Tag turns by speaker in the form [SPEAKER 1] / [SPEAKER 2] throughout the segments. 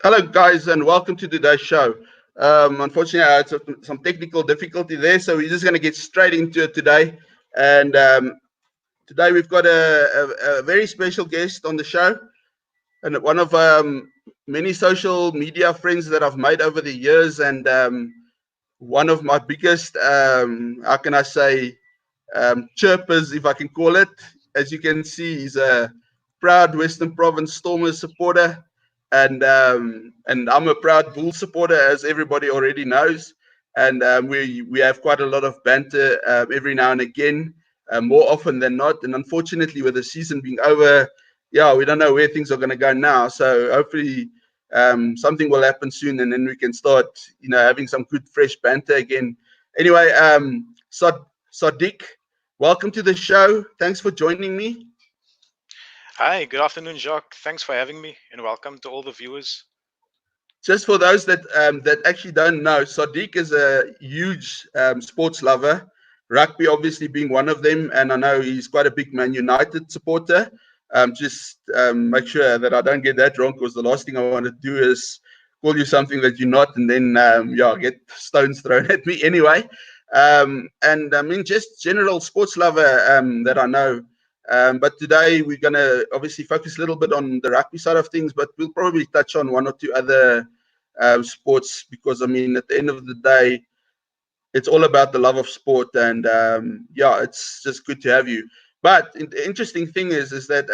[SPEAKER 1] Hello, guys, and welcome to today's show. Unfortunately, I had some technical difficulty there, so we're just going to get straight into it today. And today we've got a very special guest on the show, and one of many social media friends that I've made over the years, and one of my biggest, how can I say, chirpers, if I can call it. As you can see, he's a proud Western Province Stormers supporter, and I'm a proud Bulls supporter, as everybody already knows. And we have quite a lot of banter every now and again, more often than not. And unfortunately, with the season being over, yeah, we don't know where things are going to go now. So hopefully, something will happen soon, and then we can start, having some good fresh banter again. Anyway, Sardieq, welcome to the show. Thanks for joining me.
[SPEAKER 2] Hi, good afternoon, Jacques. Thanks for having me, and welcome to all the viewers.
[SPEAKER 1] Just for those that actually don't know, Sardieq is a huge sports lover. Rugby, obviously, being one of them, and I know he's quite a big Man United supporter. Just make sure that I don't get that wrong, because the last thing I want to do is call you something that you're not, and then get stones thrown at me. Anyway, and I mean, just general sports lover that I know. But today we're going to obviously focus a little bit on the rugby side of things, but we'll probably touch on one or two other sports, because I mean, at the end of the day, it's all about the love of sport, and it's just good to have you. But the interesting thing is that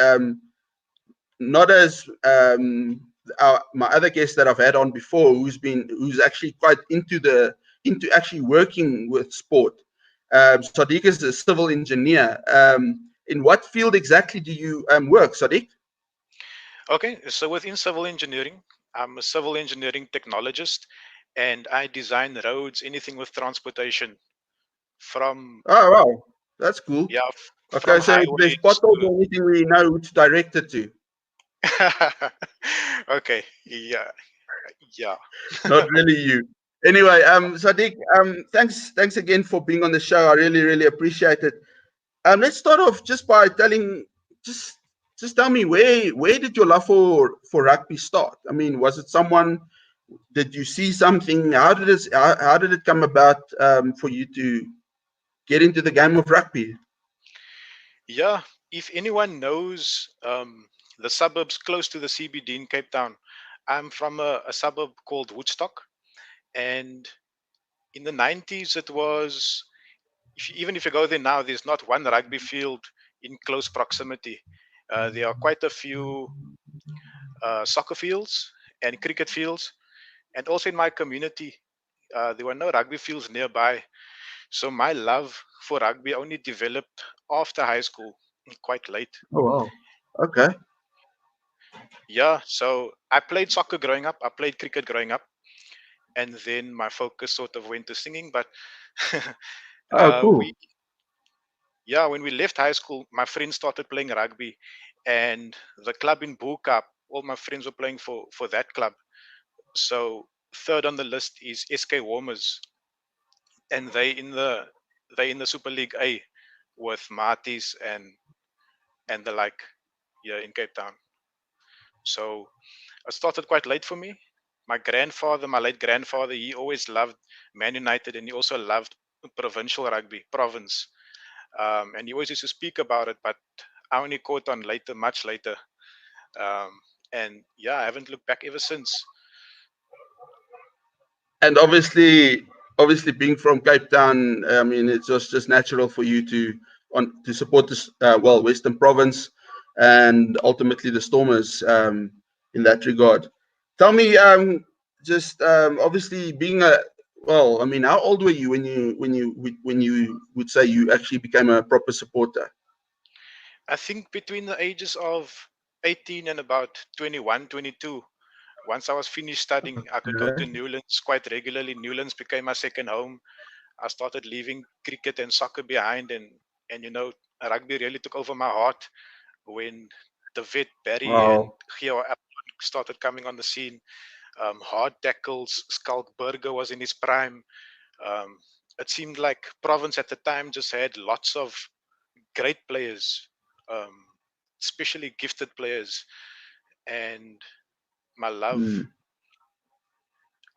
[SPEAKER 1] not as my other guest that I've had on before, who's actually quite into actually working with sport. Sardieq is a civil engineer. In what field exactly do you work, Sardieq?
[SPEAKER 2] Okay, so within civil engineering, I'm a civil engineering technologist, and I design roads, anything with transportation, from
[SPEAKER 1] Oh, wow, that's cool.
[SPEAKER 2] yeah,
[SPEAKER 1] Okay,
[SPEAKER 2] from
[SPEAKER 1] so if there's
[SPEAKER 2] highways
[SPEAKER 1] potholes
[SPEAKER 2] to.
[SPEAKER 1] or anything, we know who to direct it to.
[SPEAKER 2] Okay, yeah, yeah.
[SPEAKER 1] Not really you. Anyway, Sadiq, thanks again for being on the show. I really, really appreciate it. Let's start off just by just just tell me, where did your love for rugby start? I mean, was it someone? Did you see something? How did it come about for you to get into the game of rugby?
[SPEAKER 2] Yeah, if anyone knows the suburbs close to the CBD in Cape Town, I'm from a suburb called Woodstock, and in the 90s it was, even if you go there now, there's not one rugby field in close proximity. There are quite a few soccer fields and cricket fields, and also in my community, there were no rugby fields nearby. So my love for rugby only developed after high school, quite late.
[SPEAKER 1] Oh wow. Okay.
[SPEAKER 2] Yeah, so I played soccer growing up, I played cricket growing up, and then my focus sort of went to singing. But
[SPEAKER 1] Oh,
[SPEAKER 2] we
[SPEAKER 1] cool.
[SPEAKER 2] yeah, when we left high school, my friends started playing rugby, and the club in Buka, all my friends were playing for that club. So third on the list is SK Warmers, and they in the Super League A with Marties and the like here in Cape Town. So it started quite late for me. My grandfather, my late grandfather, he always loved Man United, and he also loved provincial rugby, province. And he always used to speak about it, but I only caught on later, much later. Um, and yeah, I haven't looked back ever since.
[SPEAKER 1] And obviously being from Cape Town, I mean, it's just natural for you to support this Western Province, and ultimately the Stormers, in that regard. Tell me, just obviously being a well, I mean, how old were you when you would say you actually became a proper supporter?
[SPEAKER 2] I think between the ages of 18 and about 21, 22, once I was finished studying, I could go to
[SPEAKER 1] Okay.
[SPEAKER 2] Newlands quite regularly. Newlands became my second home. I started leaving cricket and soccer behind, and rugby really took over my heart when the vet Barry and
[SPEAKER 1] Wow.
[SPEAKER 2] Gio started coming on the scene. Hard tackles, Skalk Burger was in his prime. Um, it seemed like Province at the time just had lots of great players, um, especially gifted players, and my love
[SPEAKER 1] Hmm.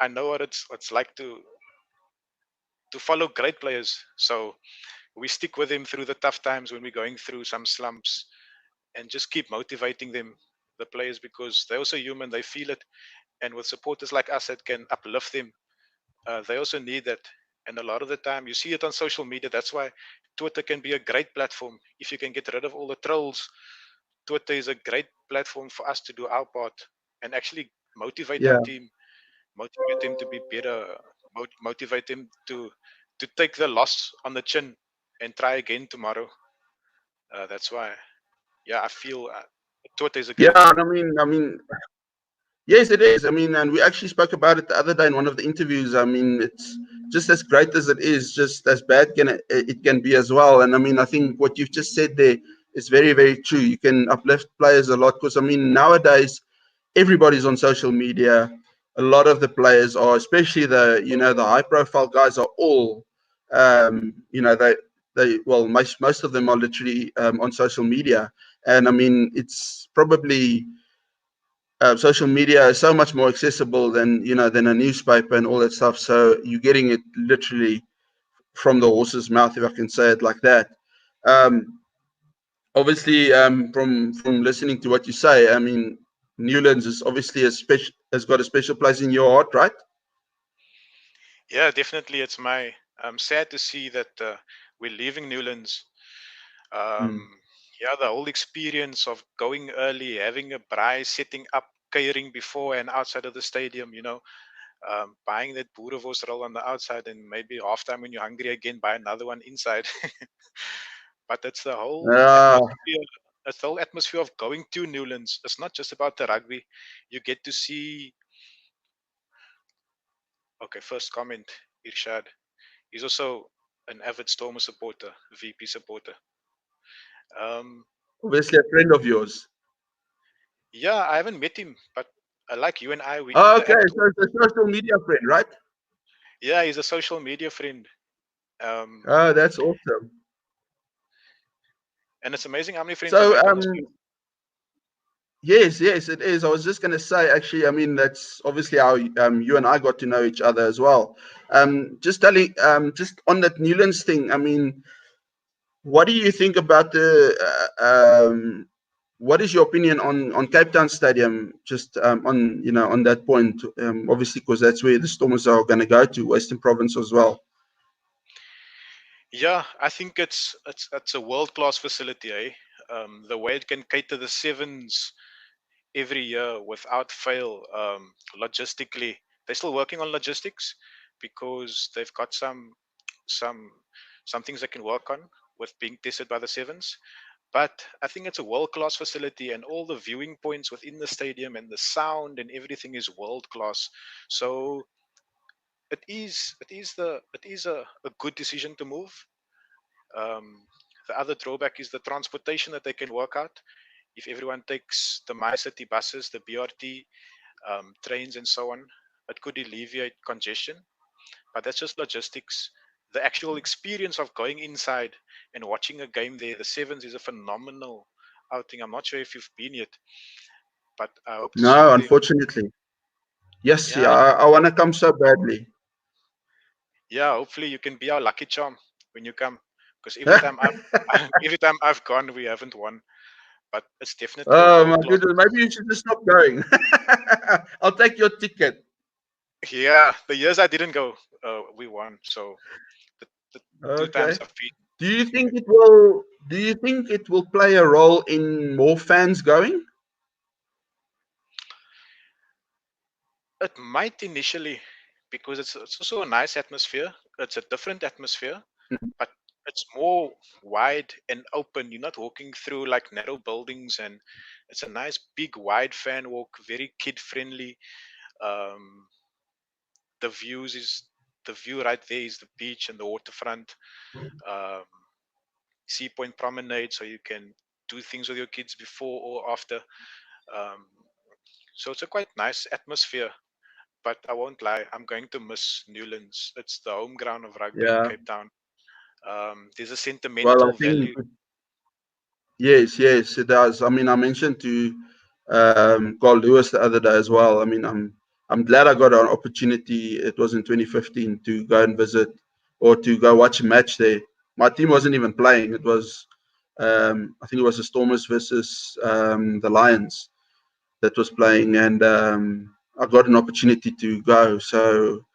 [SPEAKER 2] I know what it's like to follow great players. So we stick with them through the tough times when we're going through some slumps, and just keep motivating them, the players, because they're also human. They feel it, and with supporters like us that can uplift them, they also need that. And a lot of the time, you see it on social media. That's why Twitter can be a great platform. If you can get rid of all the trolls, Twitter is a great platform for us to do our part and actually motivate our
[SPEAKER 1] Yeah.
[SPEAKER 2] team, motivate them to be better, motivate them to take the loss on the chin and try again tomorrow. That's why, yeah, I feel Twitter is a
[SPEAKER 1] Yeah,
[SPEAKER 2] great tool.
[SPEAKER 1] I mean, yes, it is. I mean, and we actually spoke about it the other day in one of the interviews. I mean, it's just as great as it is, just as bad it can be as well. And I mean, I think what you've just said there is very, very true. You can uplift players a lot because I mean, nowadays everybody's on social media. A lot of the players are, especially the high profile guys are all, they well, most of them are literally on social media. And I mean, it's probably social media is so much more accessible than a newspaper and all that stuff. So you're getting it literally from the horse's mouth, if I can say it like that. Um, Obviously, from listening to what you say, I mean, Newlands is obviously has got a special place in your heart, right?
[SPEAKER 2] Yeah, definitely. It's my I'm sad to see that we're leaving Newlands. Um,
[SPEAKER 1] Mm.
[SPEAKER 2] yeah, the whole experience of going early, having a braai, setting up catering before and outside of the stadium, buying that boerewors roll on the outside, and maybe half time when you're hungry again, buy another one inside. But it's the whole
[SPEAKER 1] Uh,
[SPEAKER 2] atmosphere. It's the whole atmosphere of going to Newlands. It's not just about the rugby. You get to see. Okay, first comment, Irshad. He's also an avid Stormer supporter, VP supporter. Um,
[SPEAKER 1] Obviously, a friend of yours.
[SPEAKER 2] yeah, I haven't met him, but like you and I, we
[SPEAKER 1] Oh, okay,
[SPEAKER 2] interact.
[SPEAKER 1] so it's a social media friend, right?
[SPEAKER 2] Yeah, he's a social media friend. Um,
[SPEAKER 1] Oh, that's awesome.
[SPEAKER 2] and it's amazing how many friends you
[SPEAKER 1] So,
[SPEAKER 2] make on this field.
[SPEAKER 1] yes, yes, it is. I was just going to say, actually, I mean, that's obviously how you and I got to know each other as well. Just on that Newlands thing, I mean, what do you think about what is your opinion on Cape Town Stadium? Just on that point, obviously, because that's where the Stormers are going to go to, Western Province as well.
[SPEAKER 2] Yeah, I think it's a world class facility, eh? The way it can cater the sevens every year without fail. Logistically, they're still working on logistics because they've got some some things they can work on with being tested by the sevens. But I think it's a world class facility, and all the viewing points within the stadium and the sound and everything is world class. So it is a good decision to move. The other drawback is the transportation that they can work out. If everyone takes the My City buses, the BRT, trains, and so on, it could alleviate congestion. But that's just logistics. The actual experience of going inside and watching a game there, the Sevens is a phenomenal outing. I'm not sure if you've been yet, but I hope to see
[SPEAKER 1] No,
[SPEAKER 2] you there.
[SPEAKER 1] unfortunately. Yes, yeah,
[SPEAKER 2] Yeah,
[SPEAKER 1] I want to come so badly.
[SPEAKER 2] yeah. Hopefully, you can be our lucky charm when you come, because every time I've every time I've gone, we haven't won. But it's definitely a
[SPEAKER 1] Oh
[SPEAKER 2] world
[SPEAKER 1] my
[SPEAKER 2] class.
[SPEAKER 1] goodness, maybe you should just stop going. I'll take your ticket.
[SPEAKER 2] Yeah, the years I didn't go, we won. So the two times
[SPEAKER 1] Okay.
[SPEAKER 2] I've been,
[SPEAKER 1] Do you think it will? Do you think it will play a role in more fans going?
[SPEAKER 2] it might initially, because it's also a nice atmosphere. It's a different atmosphere, but it's more wide and open. You're not walking through like narrow buildings, and it's a nice big wide fan walk, very kid friendly. Um, the view right there is the beach and the waterfront. Um, Sea Point Promenade, so you can do things with your kids before or after. Um, so it's a quite nice atmosphere. But I won't lie, I'm going to miss Newlands. It's the home ground of rugby in
[SPEAKER 1] Yeah.
[SPEAKER 2] Cape Town. There's a
[SPEAKER 1] Well, I
[SPEAKER 2] sentimental
[SPEAKER 1] think
[SPEAKER 2] value.
[SPEAKER 1] yes, yes, it does. I mean, I mentioned to Carl Lewis the other day as well. I mean, I'm I'm glad I got an opportunity. It was in 2015 to go and visit or to go watch a match there. My team wasn't even playing. It was, I think it was the Stormers versus the Lions that was playing, and I got an opportunity to go. So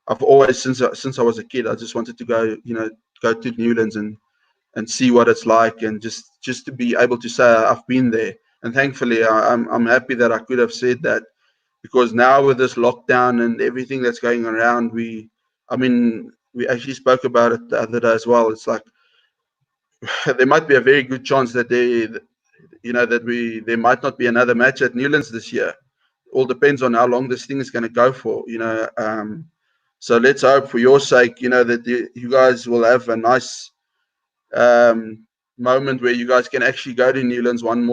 [SPEAKER 1] I've always, since I was a kid, I just wanted to go, go to Newlands and see what it's like, and just to be able to say I've been there. And thankfully, I'm happy that I could have said that, because now with this lockdown and everything that's going around, we actually spoke about it the other day as well. It's like there might be a very good chance that there might not be another match at Newlands this year. All depends on how long this thing is going to go for. So let's hope for your sake, that you guys will have a nice moment where you guys can actually go to Newlands one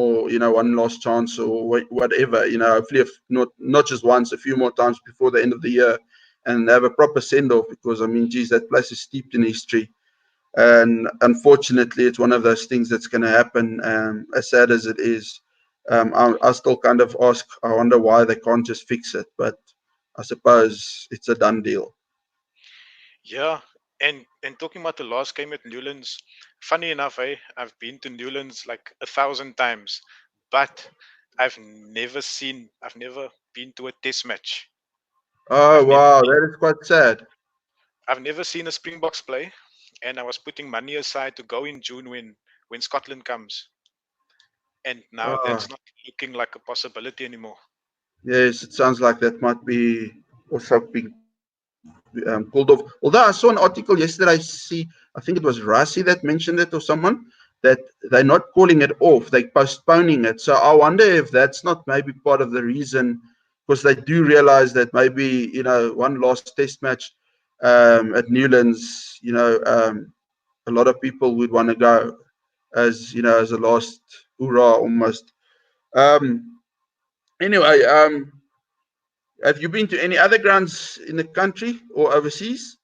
[SPEAKER 1] last chance or whatever. Hopefully, if not just once, a few more times before the end of the year, and have a proper send off, because geez, that place is steeped in history. And unfortunately, it's one of those things that's going to happen. As sad as it is, I still kind of ask, I wonder why they can't just fix it. But I suppose it's a done deal.
[SPEAKER 2] Yeah, and talking about the last game at Newlands, funny enough, I've been to Newlands like 1,000 times, but I've never been to a test match.
[SPEAKER 1] Oh,
[SPEAKER 2] I've never
[SPEAKER 1] wow,
[SPEAKER 2] been,
[SPEAKER 1] that is quite sad.
[SPEAKER 2] I've never seen a Springboks play, and I was putting money aside to go in June when Scotland comes, and now
[SPEAKER 1] Oh,
[SPEAKER 2] that's not looking like a possibility anymore.
[SPEAKER 1] yes, it sounds like that might be also being pulled off. Although I saw an article yesterday, I think it was Rassi that mentioned it, or someone, that they're not calling it off, they're postponing it. So I wonder if that's not maybe part of the reason, because they do realize that maybe, one last test match at Newlands, a lot of people would want to go as a last hurrah almost. Um, anyway, have you been to any other grounds in the country or overseas?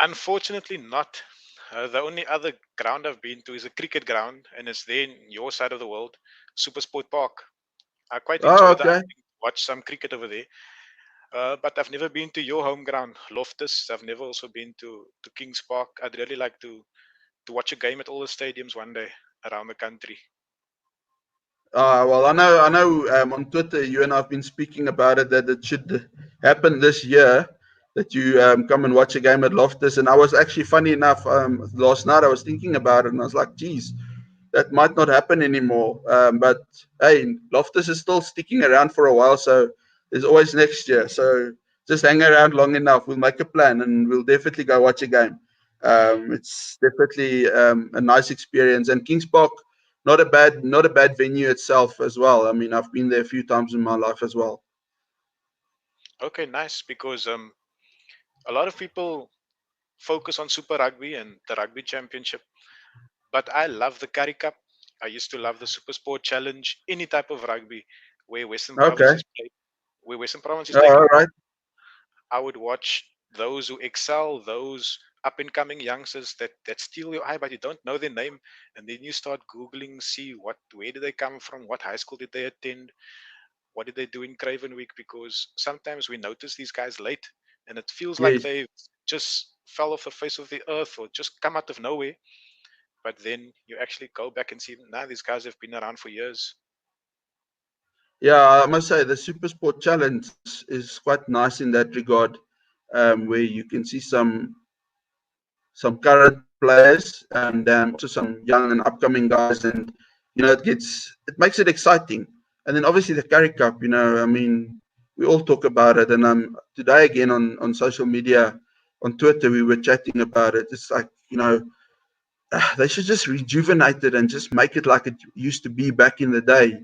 [SPEAKER 2] Unfortunately, not. The only other ground I've been to is a cricket ground, and it's there in your side of the world, Supersport Park. I quite
[SPEAKER 1] Oh,
[SPEAKER 2] enjoy the
[SPEAKER 1] okay.
[SPEAKER 2] outing, watch some cricket over there. But I've never been to your home ground, Loftus. I've never also been to Kings Park. I'd really like to watch a game at all the stadiums one day around the country.
[SPEAKER 1] Well, I know. On Twitter, you and I've been speaking about it, that it should happen this year. That you come and watch a game at Loftus, and I was actually, funny enough, last night I was thinking about it, and I was like, "Geez, that might not happen anymore." But hey, Loftus is still sticking around for a while, so there's always next year. So just hang around long enough. We'll make a plan, and we'll definitely go watch a game. It's definitely a nice experience, and Kings Park, not a bad venue itself as well. I've been there a few times in my life as well.
[SPEAKER 2] Okay, nice. Because a lot of people focus on Super Rugby and the Rugby Championship, but I love the Currie Cup. I used to love the Super Sport Challenge, any type of rugby where Western Province
[SPEAKER 1] Okay.
[SPEAKER 2] is played, where Western Province is
[SPEAKER 1] All
[SPEAKER 2] taking part.
[SPEAKER 1] right.
[SPEAKER 2] I would watch those who excel, those up and coming youngsters that steal your eye, but you don't know their name, and then you start googling, see where did they come from, what high school did they attend, what did they do in Craven Week, because sometimes we notice these guys late, and it feels like
[SPEAKER 1] Yes.
[SPEAKER 2] they just fell off the face of the earth or just come out of nowhere. But then you actually go back and see, now these guys have been around for years.
[SPEAKER 1] Yeah, I must say the Super Sport Challenge is quite nice in that regard, where you can see some current players and also some young and upcoming guys, and it makes it exciting. And then obviously the Currie Cup, we all talk about it, and today again on social media, on Twitter, we were chatting about it. It's like, they should just rejuvenate it and just make it like it used to be back in the day,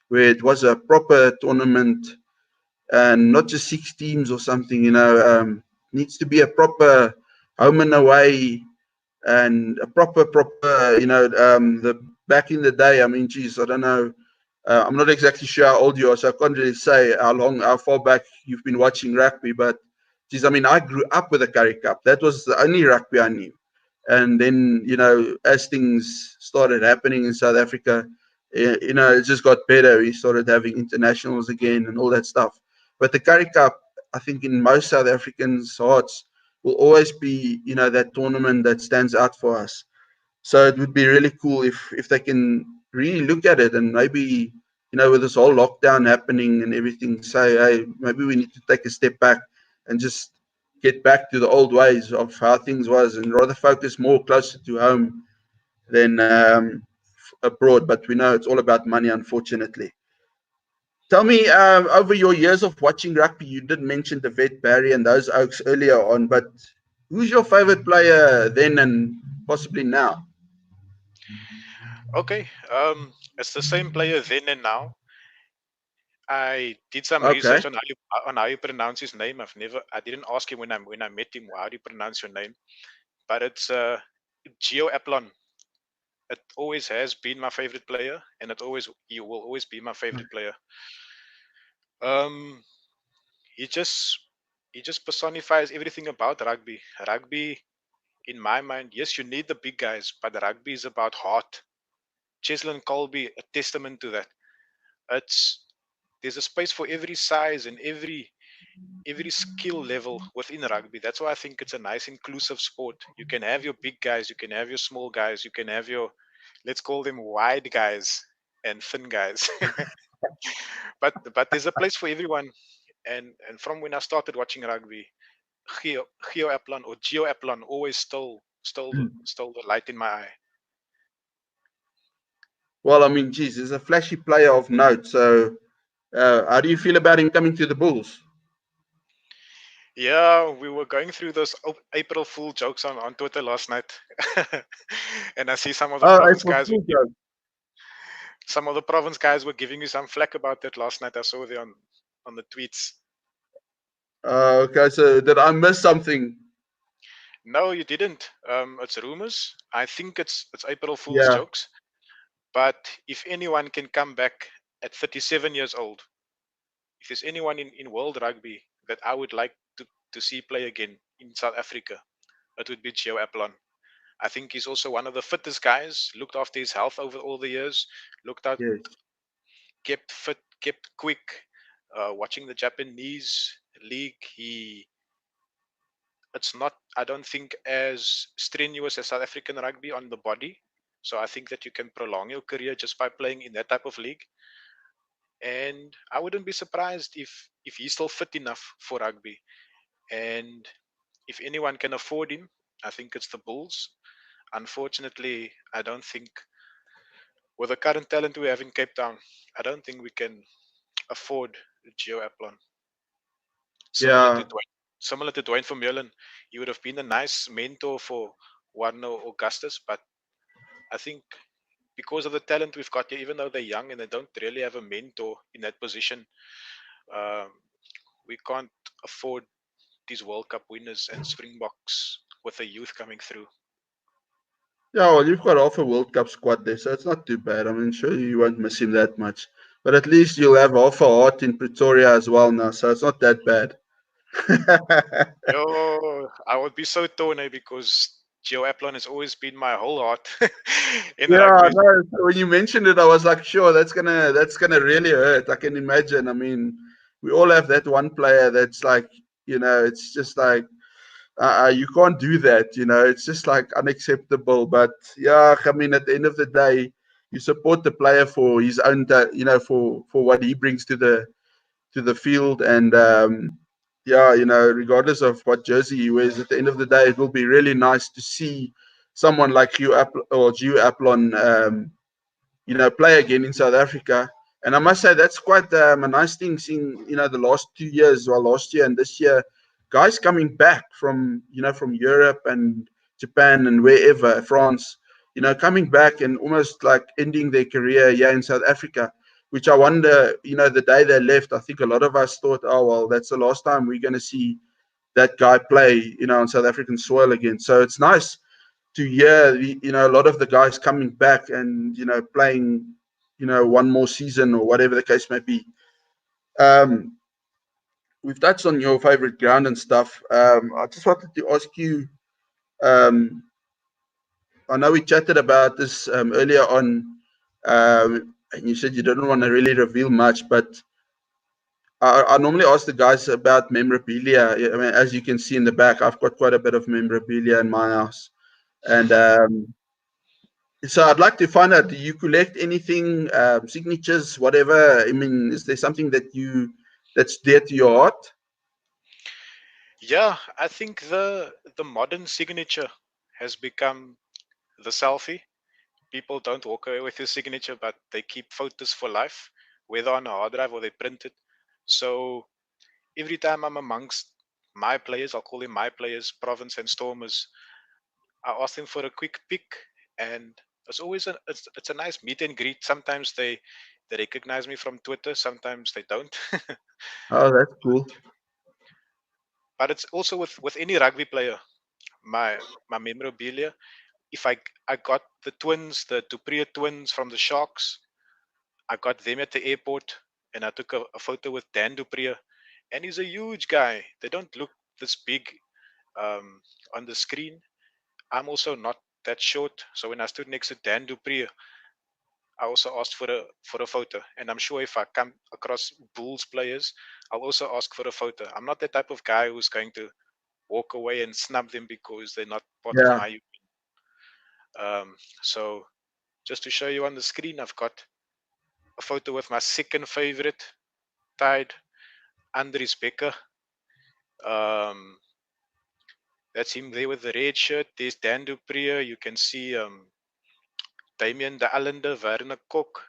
[SPEAKER 1] where it was a proper tournament and not just six teams or something. Needs to be a proper home and away, and a proper, the back in the day. Geez, I don't know. I'm not exactly sure how old you are, so I can't really say how far back you've been watching rugby. But geez, I grew up with the Currie Cup. That was the only rugby I knew. And then, as things started happening in South Africa, it just got better. We started having internationals again and all that stuff. But the Currie Cup, I think, in most South Africans' hearts, will always be, that tournament that stands out for us. So it would be really cool if they can really look at it and maybe, with this whole lockdown happening and everything, say, hey, maybe we need to take a step back and just get back to the old ways of how things was and rather focus more closer to home than abroad. But we know it's all about money, unfortunately. Tell me, over your years of watching rugby, you did mention the Vet Barry and those Oaks earlier on, but who's your favorite player then and possibly now?
[SPEAKER 2] Okay, it's the same player then and now. I did some
[SPEAKER 1] Okay.
[SPEAKER 2] research on how you pronounce his name. I didn't ask him when I met him. How do you pronounce your name? But it's Gio Aplon. It always has been my favorite player, and he will always be my favorite player. Um, he just he just personifies everything about rugby. Rugby, in my mind, yes, you need the big guys, but rugby is about heart. Cheslin Colby, a testament to that. It's There's a space for every size and every skill level within rugby. That's why I think it's a nice inclusive sport. You can have your big guys, you can have your small guys, you can have your, let's call them wide guys and thin guys. But there's a place for everyone. And from when I started watching rugby, Gio Aplon or Gio Aplon always stole the light in my eye.
[SPEAKER 1] Well, I mean, geez, he's a flashy player of note. So, how do you feel about him coming to the Bulls?
[SPEAKER 2] Yeah, we were going through those April Fool jokes on Twitter last night, and I see
[SPEAKER 1] Oh, April Fool's joke.
[SPEAKER 2] some of the province guys were giving me some flack about that last night. I saw there on the tweets.
[SPEAKER 1] Okay, so did I miss something?
[SPEAKER 2] No, you didn't. It's rumors. I think it's April Fool's
[SPEAKER 1] Yeah,
[SPEAKER 2] jokes. But if anyone can come back at 37 years old, if there's anyone in world rugby that I would like to see play again in South Africa, it would be Gio Aplon. I think he's also one of the fittest guys, looked after his health over all the years, looked out,
[SPEAKER 1] yes.
[SPEAKER 2] kept fit, kept quick. Watching the Japanese league, it's not, I don't think, as strenuous as South African rugby on the body. So I think that you can prolong your career just by playing in that type of league. And I wouldn't be surprised if he's still fit enough for rugby. And if anyone can afford him, I think it's the Bulls. Unfortunately, I don't think with the current talent we have in Cape Town, I don't think we can afford Gio Aplon. Similar to
[SPEAKER 1] Yeah,
[SPEAKER 2] Dwayne Vermeulen, he would have been a nice mentor for Warno Augustus, but I think because of the talent we've got here, even though they're young and they don't really have a mentor in that position, um, we can't afford these World Cup winners and Springboks with the youth coming through.
[SPEAKER 1] yeah. Well, you've got half a World Cup squad there, so it's not too bad. I mean, sure, you won't miss him that much, but at least you'll have half a heart in Pretoria as well now, so it's not that bad.
[SPEAKER 2] Yo, I would be so torn because Gio Aplon has always been my whole heart in
[SPEAKER 1] Yeah,
[SPEAKER 2] rugby.
[SPEAKER 1] no. So when you mentioned it, I was like, sure, that's gonna really hurt. I can imagine. I mean, we all have that one player that's like, it's just like, you can't do that. It's just like unacceptable. But yeah, I mean, at the end of the day, you support the player for his own, for what he brings to the field, and yeah, regardless of what jersey he wears, at the end of the day, it will be really nice to see someone like Hugh Aplon, play again in South Africa. And I must say that's quite a nice thing seeing, the last 2 years, well, last year and this year, guys coming back from Europe and Japan and wherever, France, coming back and almost like ending their career here in South Africa, which I wonder, the day they left, I think a lot of us thought, oh, well, that's the last time we're going to see that guy play, on South African soil again. So it's nice to hear a lot of the guys coming back and playing one more season or whatever the case may be. um we've touched on your favorite ground and stuff. I just wanted to ask you, um I know we chatted about this earlier on, and you said you didn't want to really reveal much, but I normally ask the guys about memorabilia. I mean, as you can see in the back, I've got quite a bit of memorabilia in my house, and so I'd like to find out: do you collect anything, signatures, whatever? I mean, is there something that's dear to your heart?
[SPEAKER 2] Yeah, I think the modern signature has become the selfie. People don't walk away with your signature, but they keep photos for life, whether on a hard drive or they print it. So every time I'm amongst my players, I'll call them my players, Province and Stormers, I ask them for a quick pic, and it's always it's a nice meet and greet. Sometimes they recognize me from Twitter, sometimes they don't.
[SPEAKER 1] Oh, that's cool.
[SPEAKER 2] But it's also with any rugby player, my memorabilia. If I got the twins, the Dupree twins from the Sharks, I got them at the airport, and I took a photo with Dan Dupree, and he's a huge guy. They don't look this big um, on the screen. I'm also not that short, so when I stood next to Dan Dupree, I also asked for a photo. And I'm sure if I come across Bulls players, I'll also ask for a photo. I'm not the type of guy who's going to walk away and snub them because they're not part of
[SPEAKER 1] Yeah.
[SPEAKER 2] my. So just to show you on the screen, I've got a photo with my second favorite tied, Andries Becker. Um, that's him there with the red shirt. There's Dan Dupree. You can see Damian de Allende, Werner Kok.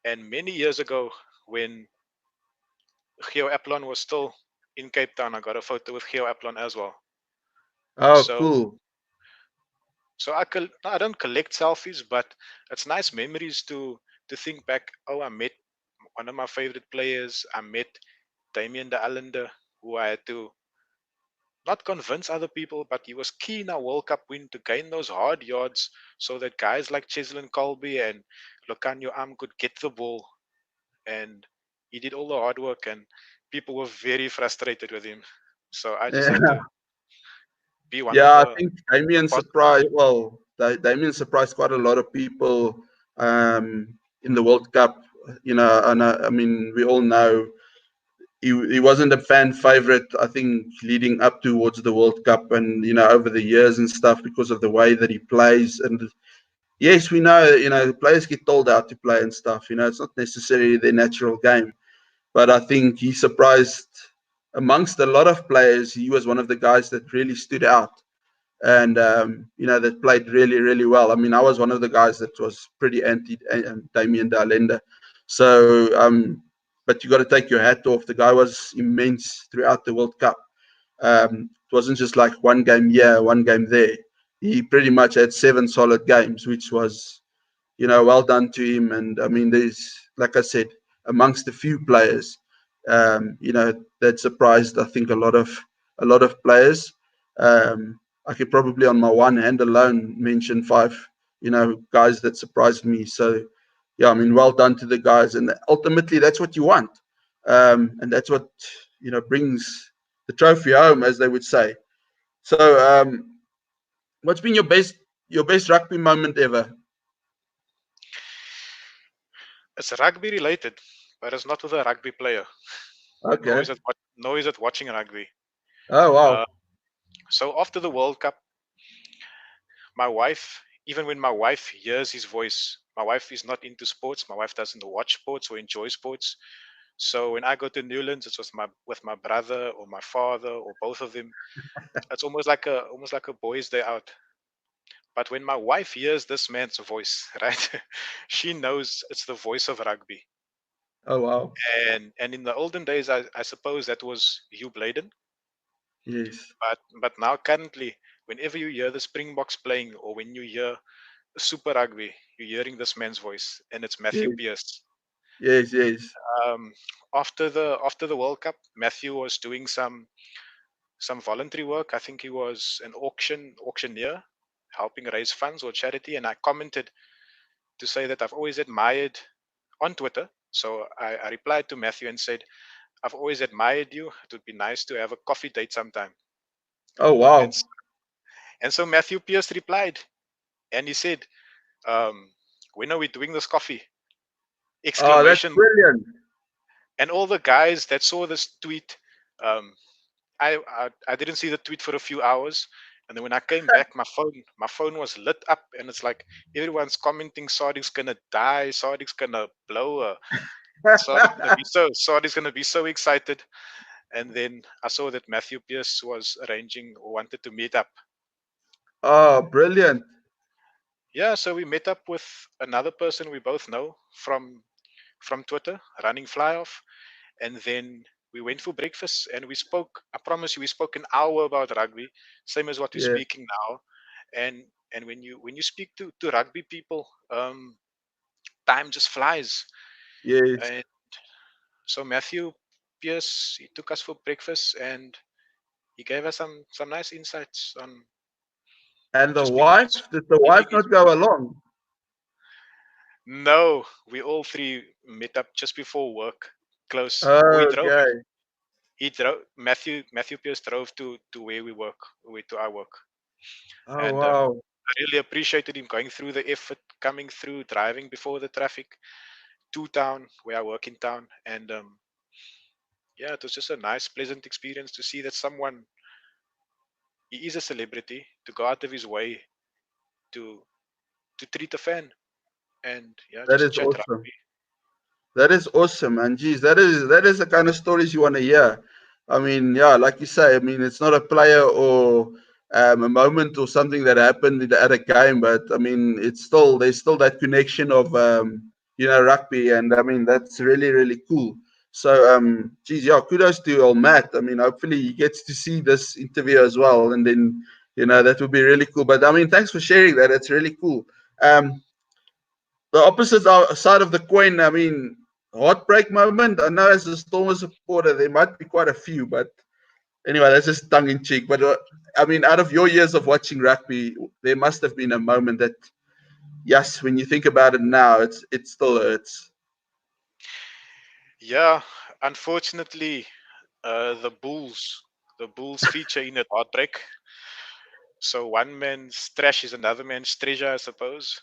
[SPEAKER 2] And many years ago, when Geo Aplon was still in Cape Town, I got a photo with Geo Aplon as well.
[SPEAKER 1] Oh,
[SPEAKER 2] So,
[SPEAKER 1] cool.
[SPEAKER 2] so I don't collect selfies, but it's nice memories to think back. Oh, I met one of my favorite players. I met Damian de Allende, who I had to not convince other people, but he was key in our World Cup win to gain those hard yards so that guys like Cheslin Colby and Lokanyo Am could get the ball. And he did all the hard work, and people were very frustrated with him. So I just had
[SPEAKER 1] Yeah,
[SPEAKER 2] to be one of
[SPEAKER 1] yeah. I
[SPEAKER 2] the
[SPEAKER 1] think Damien
[SPEAKER 2] positive.
[SPEAKER 1] surprised. Well, Damien surprised quite a lot of people in the World Cup. You know, and I mean, we all know he wasn't a fan favorite. I think leading up towards the World Cup, and over the years and stuff, because of the way that he plays. And yes, we know, players get told how to play and stuff. It's not necessarily their natural game. But I think he surprised amongst a lot of players. He was one of the guys that really stood out, and that played really, really well. I mean, I was one of the guys that was pretty anti Damian de Allende. So, but you got to take your hat off. The guy was immense throughout the World Cup. It wasn't just like one game here, one game there. He pretty much had 7 solid games, which was, well done to him. And I mean, there's, like I said, amongst a few players, that surprised, I think, a lot of players. I could probably, on my one hand alone, mention 5, guys that surprised me. So, yeah, I mean, well done to the guys. And ultimately, that's what you want. And that's what, brings the trophy home, as they would say. So, what's been your best rugby moment ever?
[SPEAKER 2] It's rugby related, but it's not with a rugby player. No,
[SPEAKER 1] Okay.
[SPEAKER 2] is it watching rugby.
[SPEAKER 1] Oh,
[SPEAKER 2] Uh,
[SPEAKER 1] wow.
[SPEAKER 2] so after the World Cup, my wife, even when my wife hears his voice, my wife is not into sports. My wife doesn't watch sports or enjoy sports. So when I go to Newlands, it's with my brother or my father or both of them. It's almost like a boys' day out. But when my wife hears this man's voice, right, she knows it's the voice of rugby.
[SPEAKER 1] Oh, wow.
[SPEAKER 2] And in the olden days, I suppose that was Hugh Bladen.
[SPEAKER 1] Yes.
[SPEAKER 2] But now currently, whenever you hear the Springboks playing or when you hear Super Rugby, you're hearing this man's voice, and it's Matthew
[SPEAKER 1] Yes.
[SPEAKER 2] Pearce.
[SPEAKER 1] Yes. Yes.
[SPEAKER 2] Um, after the World Cup, Matthew was doing some voluntary work. I think he was an auctioneer, helping raise funds or charity. And I commented to say that I've always admired on Twitter. So I replied to Matthew and said, I've always admired you. It would be nice to have a coffee date sometime.
[SPEAKER 1] Oh,
[SPEAKER 2] And
[SPEAKER 1] wow.
[SPEAKER 2] s- and so Matthew Pierce replied, and he said, when are we doing this coffee?
[SPEAKER 1] Oh, that's
[SPEAKER 2] Exclamation
[SPEAKER 1] brilliant.
[SPEAKER 2] And all the guys that saw this tweet, um, I didn't see the tweet for a few hours, and then when I came back, my phone was lit up, and it's like everyone's commenting, Sardieq's gonna die, Sardieq's gonna blow, Sardieq's gonna be so excited. And then I saw that Matthew Pierce was arranging or wanted to meet up.
[SPEAKER 1] Oh, brilliant.
[SPEAKER 2] Yeah, so we met up with another person we both know from Twitter, running fly off, and then we went for breakfast and we spoke. I promise you, we spoke an hour about rugby, same as what we're
[SPEAKER 1] Yes,
[SPEAKER 2] speaking now. And when you speak to rugby people, time just flies.
[SPEAKER 1] yes.
[SPEAKER 2] And so Matthew Pierce, he took us for breakfast and he gave us some nice insights
[SPEAKER 1] And
[SPEAKER 2] on
[SPEAKER 1] the
[SPEAKER 2] just being
[SPEAKER 1] wife, did the
[SPEAKER 2] living
[SPEAKER 1] wife
[SPEAKER 2] his.
[SPEAKER 1] not go along?
[SPEAKER 2] No, we all three met up just before work, close. We drove.
[SPEAKER 1] Okay.
[SPEAKER 2] He drove. Matthew Pierce drove to where we work, where to our work,
[SPEAKER 1] Oh,
[SPEAKER 2] and
[SPEAKER 1] wow.
[SPEAKER 2] I really appreciated him going through the effort, coming through, driving before the traffic to town where I work in town, and yeah, it was just a nice, pleasant experience to see that someone, he is a celebrity, to go out of his way to to treat a fan and yeah,
[SPEAKER 1] That
[SPEAKER 2] just
[SPEAKER 1] is
[SPEAKER 2] chat
[SPEAKER 1] awesome.
[SPEAKER 2] rugby.
[SPEAKER 1] That is awesome, man. Geez, that is the kind of stories you want to hear. I mean, yeah, like you say, I mean, it's not a player or a moment or something that happened at a game, but I mean, it's still there's still that connection of rugby, and I mean, that's really really cool. So, geez, yeah, kudos to old Matt. I mean, hopefully he gets to see this interview as well, and then that would be really cool. But I mean, thanks for sharing that. It's really cool. The opposite side of the coin, I mean, heartbreak moment. I know as a Stormer supporter, there might be quite a few, but anyway, that's just tongue in cheek. But I mean, out of your years of watching rugby, there must have been a moment that, yes, when you think about it now, it still hurts.
[SPEAKER 2] Yeah, unfortunately, the Bulls feature in that heartbreak. So one man's trash is another man's treasure, I suppose.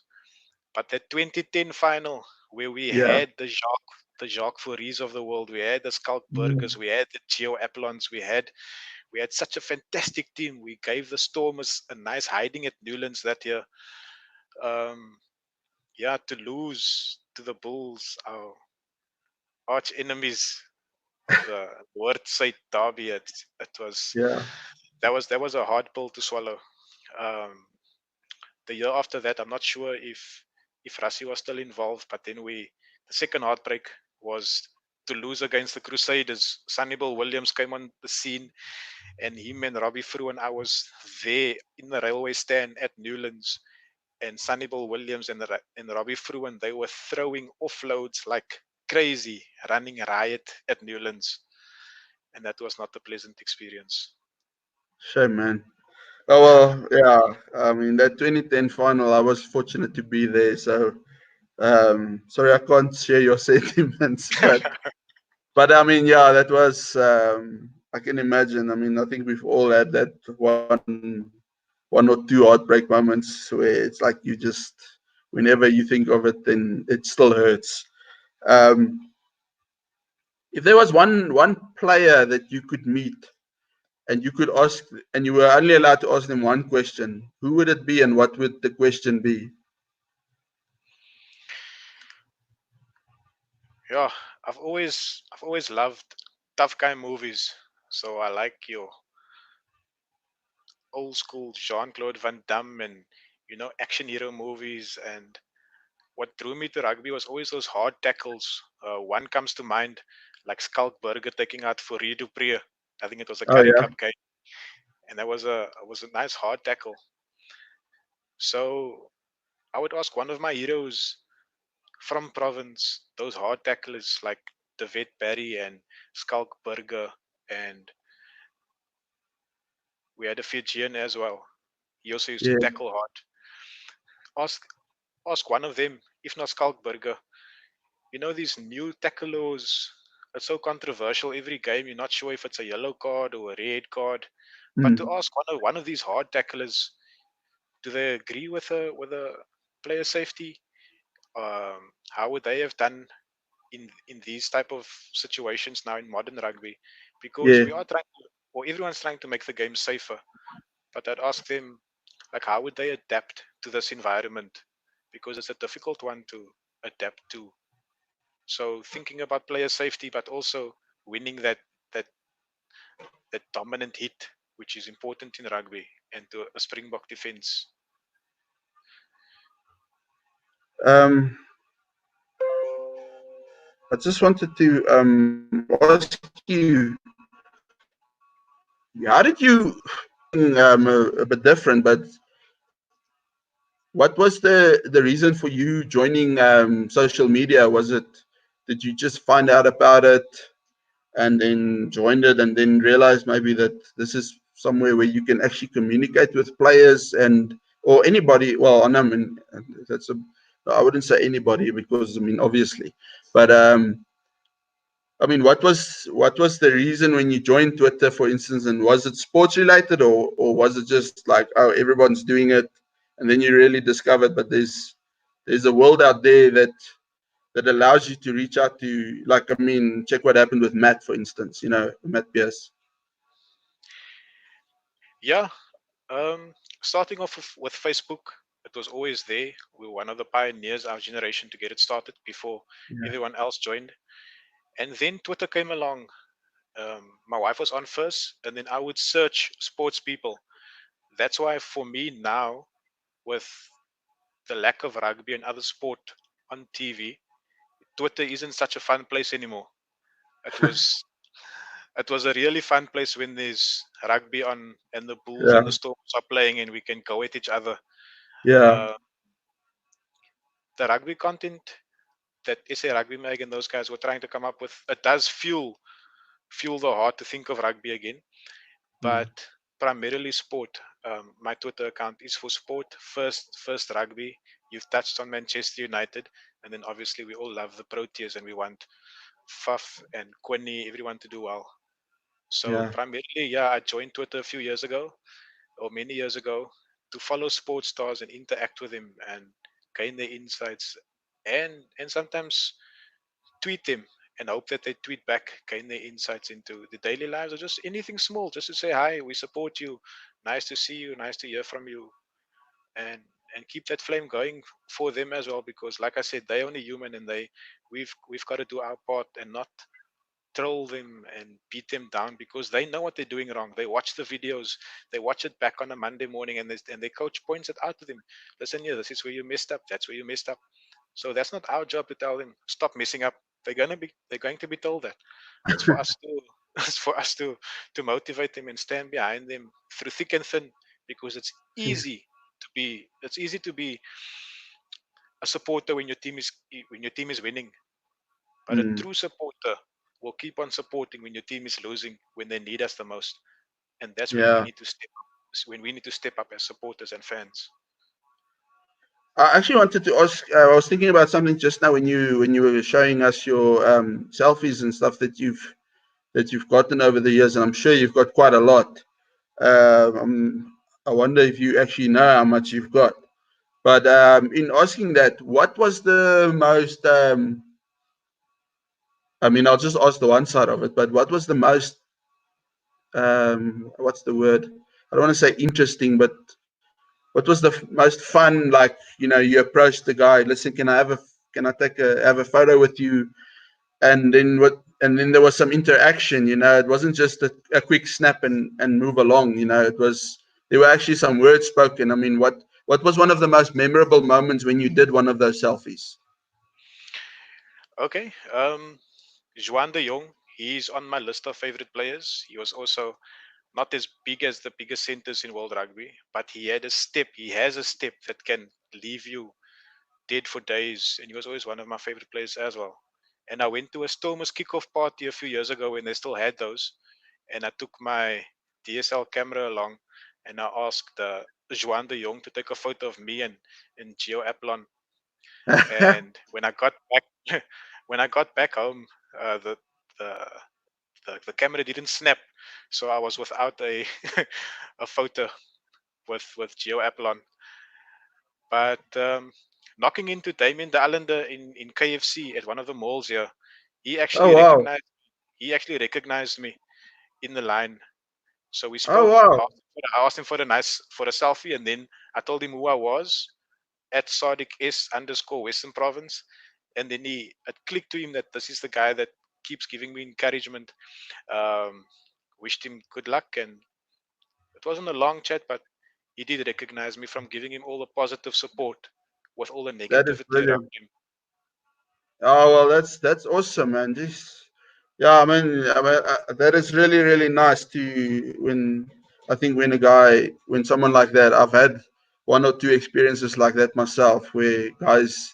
[SPEAKER 2] But that 2010 final where we
[SPEAKER 1] Yeah.
[SPEAKER 2] had the Jacques Fouries of the world, we had the
[SPEAKER 1] Mm.
[SPEAKER 2] Skalkburgers, we had the Geo Apollons, we had such a fantastic team. We gave the Stormers a nice hiding at Newlands that year. Um, yeah, to lose to the Bulls, our arch enemies of the Noordside derby, it was
[SPEAKER 1] Yeah.
[SPEAKER 2] that was a hard pill to swallow. Um, the year after that, I'm not sure if Rassi was still involved, but then the second heartbreak was to lose against the Crusaders. Sunnyball Williams came on the scene, and him and Robbie Fruin, I was there in the railway stand at Newlands, and Sunnyball Williams and Robbie Fruin, they were throwing offloads like crazy, running riot at Newlands, and that was not a pleasant experience.
[SPEAKER 1] Shame, man. Oh well, yeah. I mean, that 2010 final, I was fortunate to be there. So, sorry, I can't share your sentiments, but I mean, yeah, that was. I can imagine. I mean, I think we've all had that one or two heartbreak moments where it's like you just, whenever you think of it, then it still hurts. Um, if there was one player that you could meet and you could ask, and you were only allowed to ask them one question, who would it be, and what would the question be?
[SPEAKER 2] Yeah, I've always loved tough guy movies. So I like your old school Jean-Claude Van Damme and action hero movies. And what drew me to rugby was always those hard tackles. One comes to mind, like Skalk Burger taking out Fourie Dupree. I think it was a
[SPEAKER 1] Oh
[SPEAKER 2] Curry
[SPEAKER 1] yeah.
[SPEAKER 2] Cup game, and that was a nice hard tackle. So I would ask one of my heroes from province, those hard tacklers like David Barry and Skalk Burger, and we had a Fijian as well. He also used to
[SPEAKER 1] Yeah.
[SPEAKER 2] tackle hard. Ask ask one of them, if not Skalkburger. These new tackle laws, it's so controversial. Every game, you're not sure if it's a yellow card or a red card. But to
[SPEAKER 1] Hmm.
[SPEAKER 2] ask one of these hard tacklers, do they agree with a player safety? How would they have done? in these type of situations now in modern rugby, because
[SPEAKER 1] Yeah.
[SPEAKER 2] we are trying to, or everyone's trying to make the game safer. But I'd ask them, like, how would they adapt to this environment? Because it's a difficult one to adapt to. So thinking about player safety, but also winning that that dominant hit, which is important in rugby, and to a Springbok defense.
[SPEAKER 1] Um, I just wanted to ask you, how did you a bit different, but what was the reason for you joining social media? Was it, did you just find out about it and then joined it and then realized maybe that this is somewhere where you can actually communicate with players and or anybody? Well, I mean that's a, I wouldn't say anybody because I mean obviously, but I mean, what was the reason when you joined Twitter, for instance, and was it sports related, or was it just like, oh, everyone's doing it, and then you really discovered, but there's a world out there that allows you to reach out to, like, I mean, check what happened with Matt, for instance, Matt Pierce.
[SPEAKER 2] Yeah, starting off with Facebook, it was always there. We were one of the pioneers, our generation, to get it started before
[SPEAKER 1] Yeah.
[SPEAKER 2] everyone else joined. And then Twitter came along. My wife was on first, and then I would search sports people. That's why for me now, with the lack of rugby and other sport on TV, Twitter isn't such a fun place anymore. It was it was a really fun place when there's rugby on and the Bulls and
[SPEAKER 1] Yeah.
[SPEAKER 2] the Storms are playing and we can go at each other.
[SPEAKER 1] Yeah.
[SPEAKER 2] Uh, the rugby content that SA Rugby Mag and those guys were trying to come up with, it does fuel the heart to think of rugby again.
[SPEAKER 1] Mm.
[SPEAKER 2] But primarily sport. My Twitter account is for sport. First rugby. You've touched on Manchester United, and then obviously we all love the Proteas, and we want Faf and Quinny, everyone to do well. So
[SPEAKER 1] Yeah.
[SPEAKER 2] primarily, yeah, I joined Twitter a few years ago, or many years ago, to follow sports stars and interact with them and gain their insights, and sometimes tweet them and hope that they tweet back, gain their insights into the daily lives or just anything small, just to say hi, we support you, nice to see you, nice to hear from you, and and keep that flame going for them as well. Because, like I said, they're only human, and we've got to do our part and not troll them and beat them down because they know what they're doing wrong. They watch the videos, they watch it back on a Monday morning, and their coach points it out to them. Listen here, this is where you messed up. That's where you messed up. So that's not our job to tell them stop messing up. They're going to be told that. It's for us to it's for us to motivate them and stand behind them through thick and thin, because it's easy to be a supporter when your team is winning, but a
[SPEAKER 1] Mm.
[SPEAKER 2] true supporter will keep on supporting when your team is losing, when they need us the most, and that's when we
[SPEAKER 1] Yeah.
[SPEAKER 2] need to step up. When we need to step up as supporters and fans.
[SPEAKER 1] I actually wanted to ask. I was thinking about something just now when you were showing us your selfies and stuff that you've gotten over the years, and I'm sure you've got quite a lot. I wonder if you actually know how much you've got. But in asking that, what was the most? I mean, I'll just ask the one side of it. But what was the most? What's the word? I don't want to say interesting, but what was the most fun? Like, you approached the guy. Listen, can I have a photo with you? And then there was some interaction. It wasn't just a quick snap and move along. There were actually some words spoken. I mean, what was one of the most memorable moments when you did one of those selfies?
[SPEAKER 2] Okay. Juan de Jong, he's on my list of favorite players. He was also not as big as the biggest centers in world rugby, but he has a step that can leave you dead for days, and he was always one of my favorite players as well. And I went to a Stormers kickoff party a few years ago when they still had those, and I took my DSL camera along, and I asked Juan de Jong to take a photo of me and Gio Aplon. And when I got back home, the the camera didn't snap, so I was without a a photo with Gio Aplon. But knocking into Damian de Allende in KFC at one of the malls here, He
[SPEAKER 1] Oh
[SPEAKER 2] actually
[SPEAKER 1] wow.
[SPEAKER 2] recognized he actually recognized me in the line. So we
[SPEAKER 1] Oh
[SPEAKER 2] spoke.
[SPEAKER 1] wow.
[SPEAKER 2] I asked him for a selfie, and then I told him who I was at Sardieq S_Western Province, and then it clicked to him that this is the guy that keeps giving me encouragement. Um, Wished him good luck, and it wasn't a long chat, but he did recognize me from giving him all the positive support with all the
[SPEAKER 1] That is
[SPEAKER 2] negativity around
[SPEAKER 1] brilliant.
[SPEAKER 2] him.
[SPEAKER 1] Oh well, that's awesome, man. This, yeah, that is really really nice to when I think when someone like that, I've had one or two experiences like that myself, where guys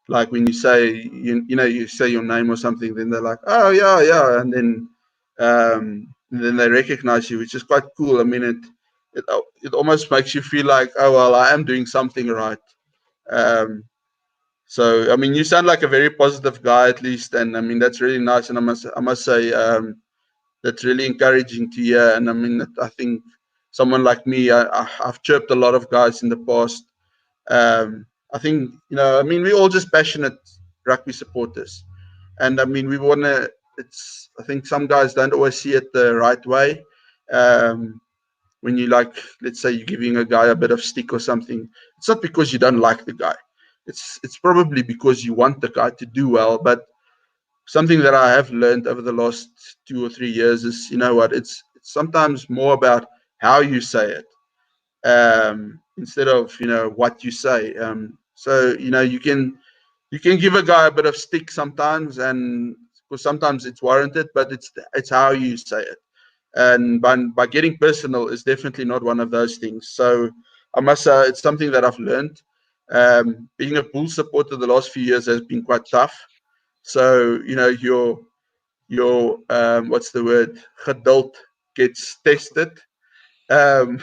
[SPEAKER 1] like when you say you say your name or something, then they're like, oh yeah yeah, and then they recognize you, which is quite cool. I mean it almost makes you feel like, oh well, I am doing something right. Um, So I mean, you sound like a very positive guy, at least, and I mean that's really nice. And I must say that's really encouraging to hear. And I mean, I think someone like me, I've chirped a lot of guys in the past. I think I mean, we're all just passionate rugby supporters, and I mean, we want to. It's I think some guys don't always see it the right way. Um, when you like, let's say you're giving a guy a bit of stick or something, it's not because you don't like the guy. It's probably because you want the guy to do well. But something that I have learned over the last 2 or 3 years is, you know what, it's sometimes more about how you say it, instead of what you say. So you can give a guy a bit of stick sometimes, and because sometimes it's warranted, but it's how you say it. And by getting personal is definitely not one of those things. So I must say it's something that I've learned. Being a Bull supporter the last few years has been quite tough. So your what's the word, geduld gets tested. Um,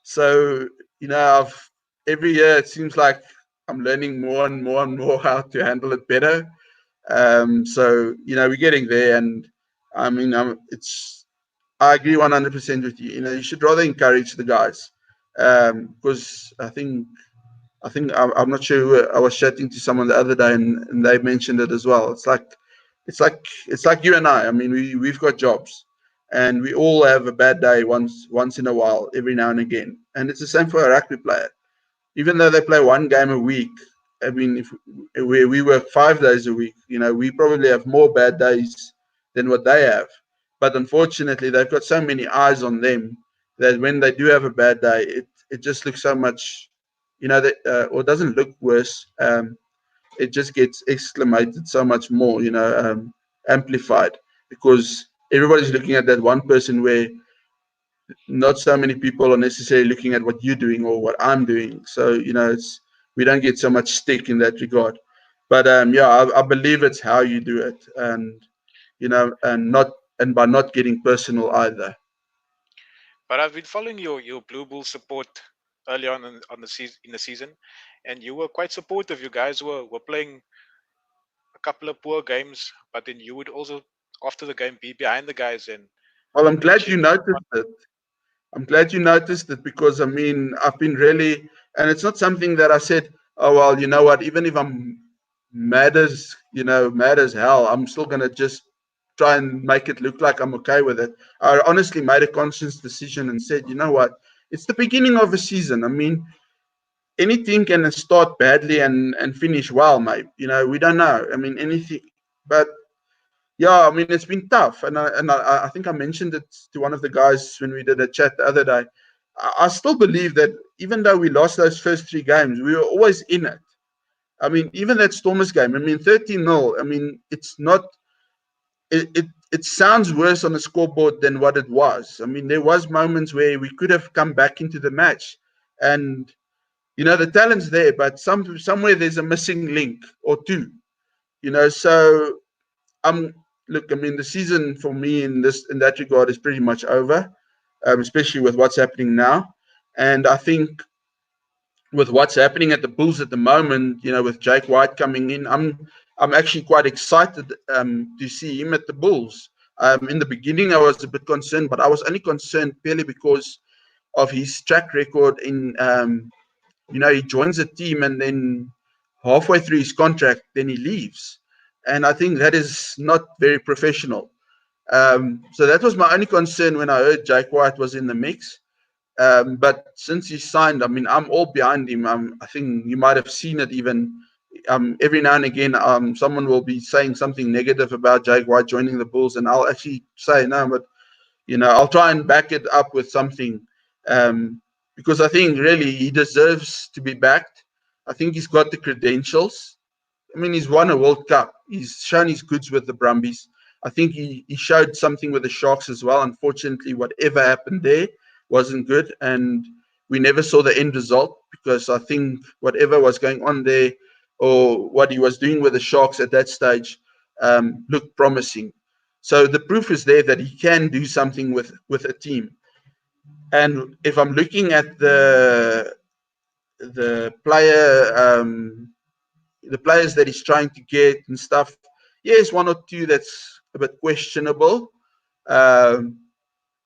[SPEAKER 1] so every year it seems like I'm learning more and more and more how to handle it better. So we're getting there, and I mean, I agree 100% with you. You should rather encourage the guys, because I'm not sure who, I was chatting to someone the other day, and they mentioned it as well. It's like you and I. I mean, we've got jobs, and we all have a bad day once in a while, every now and again. And it's the same for a rugby player. Even though they play one game a week, I mean, if we work 5 days a week, we probably have more bad days than what they have. But unfortunately, they've got so many eyes on them that when they do have a bad day, it just looks so much, or doesn't look worse. It just gets exclamated so much more, amplified, because everybody's looking at that one person, where not so many people are necessarily looking at what you're doing or what I'm doing. So we don't get so much stick in that regard. But yeah, I believe it's how you do it, and and by not getting personal either.
[SPEAKER 2] But I've been following your Blue Bull support early on in the season, and you were quite supportive. You guys were playing a couple of poor games, but then you would also, after the game, be behind the guys
[SPEAKER 1] Well, I'm
[SPEAKER 2] and
[SPEAKER 1] glad you
[SPEAKER 2] cheering them
[SPEAKER 1] noticed
[SPEAKER 2] on.
[SPEAKER 1] it. I'm glad you noticed it, because I mean, I've been really, and it's not something that I said, oh well, you know what, even if I'm mad as hell, I'm still gonna just try and make it look like I'm okay with it. I honestly made a conscious decision and said, you know what, it's the beginning of a season. I mean, anything can start badly and finish well, mate. We don't know. I mean, anything, but yeah, I mean, it's been tough, and I think I mentioned it to one of the guys when we did a chat the other day. I still believe that even though we lost those first 3 games, we were always in it. I mean, even that Stormers game, I mean, 13-0. I mean, it's not. It sounds worse on the scoreboard than what it was. I mean, there was moments where we could have come back into the match, and the talent's there, but somewhere there's a missing link or two. So um, look, I mean, the season for me in that regard is pretty much over, especially with what's happening now. And I think with what's happening at the Bulls at the moment, with Jake White coming in, I'm actually quite excited to see him at the Bulls. In the beginning, I was a bit concerned, but I was only concerned purely because of his track record in he joins a team, and then halfway through his contract, then he leaves. and I think that is not very professional. So that was my only concern when I heard Jake White was in the mix. But since he signed, I mean, I'm all behind him. I think you might have seen it even. Every now and again, someone will be saying something negative about Jake White joining the Bulls, and I'll actually say no, but I'll try and back it up with something, um, because I think really he deserves to be backed. I think he's got the credentials. I mean, he's won a World Cup. He's shown his goods with the Brumbies. I think he showed something with the Sharks as well. Unfortunately, whatever happened there wasn't good, and we never saw the end result because I think whatever was going on there or what he was doing with the Sharks at that stage looked promising. So the proof is there that he can do something with a team. And if I'm looking at the players that he's trying to get and stuff, yes, one or two that's a bit questionable. Um,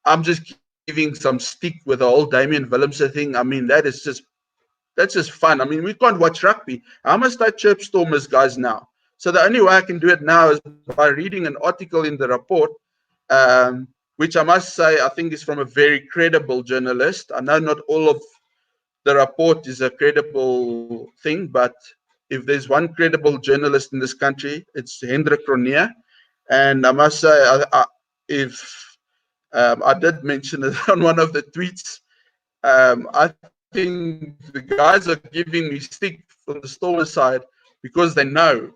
[SPEAKER 1] I'm just giving some stick with the whole Damian Willemse thing. I mean, that's just fun. I mean, we can't watch rugby. How must I chirp Stormers guys now? So the only way I can do it now is by reading an article in the report, which I must say I think is from a very credible journalist. I know not all of the report is a credible thing, but if there's one credible journalist in this country, it's Hendrik Cronje. And I must say, if I did mention it on one of the tweets, I think the guys are giving me stick from the Stormers side because they know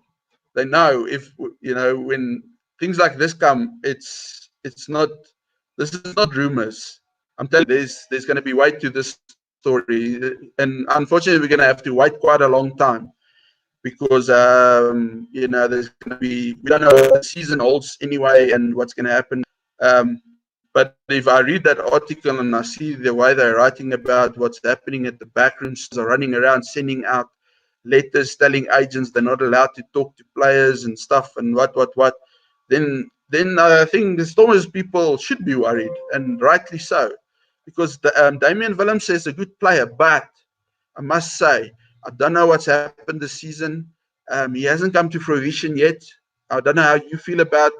[SPEAKER 1] if when things like this come, it's not, this is not rumors. I'm telling you, there's going to be weight to this story, and unfortunately, we're going to have to wait quite a long time because there's going to be, we don't know what the season holds anyway and what's going to happen. But if I read that article and I see the way they're writing about what's happening at the backroom, are running around sending out letters telling agents they're not allowed to talk to players and stuff and what, then I think the Stormers people should be worried, and rightly so, because Damian Willemse is a good player, but I must say, I don't know what's happened this season. He hasn't come to fruition yet. I don't know how you feel about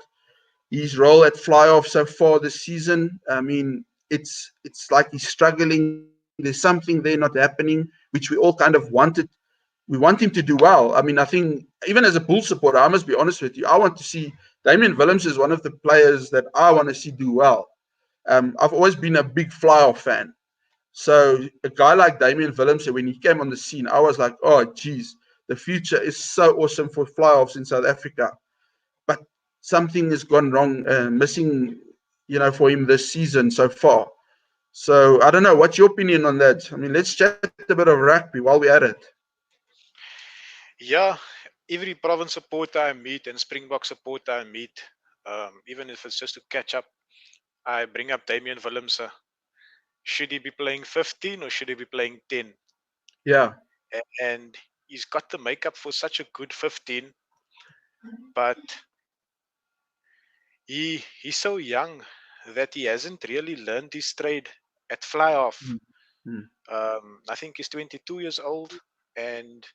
[SPEAKER 1] his role at fly off so far this season. I mean, it's like he's struggling. There's something there not happening, which we all kind of wanted. We want him to do well. I mean, I think even as a Bull supporter, I must be honest with you, I want to see Damian Willemse is one of the players that I want to see do well. I've always been a big fly off fan. So a guy like Damian Willemse, when he came on the scene, I was like, oh, geez, the future is so awesome for fly-offs in South Africa. But something has gone wrong, missing, for him this season so far. So I don't know. What's your opinion on that? I mean, let's chat a bit of rugby while we're at it.
[SPEAKER 2] Yeah, every province supporter I meet and Springbok supporter I meet, even if it's just to catch up, I bring up Damian Willemse. Should he be playing 15 or should he be playing 10?
[SPEAKER 1] Yeah.
[SPEAKER 2] And he's got the makeup for such a good 15, but he's so young that he hasn't really learned his trade at fly off.
[SPEAKER 1] Mm.
[SPEAKER 2] I think he's 22 years old, and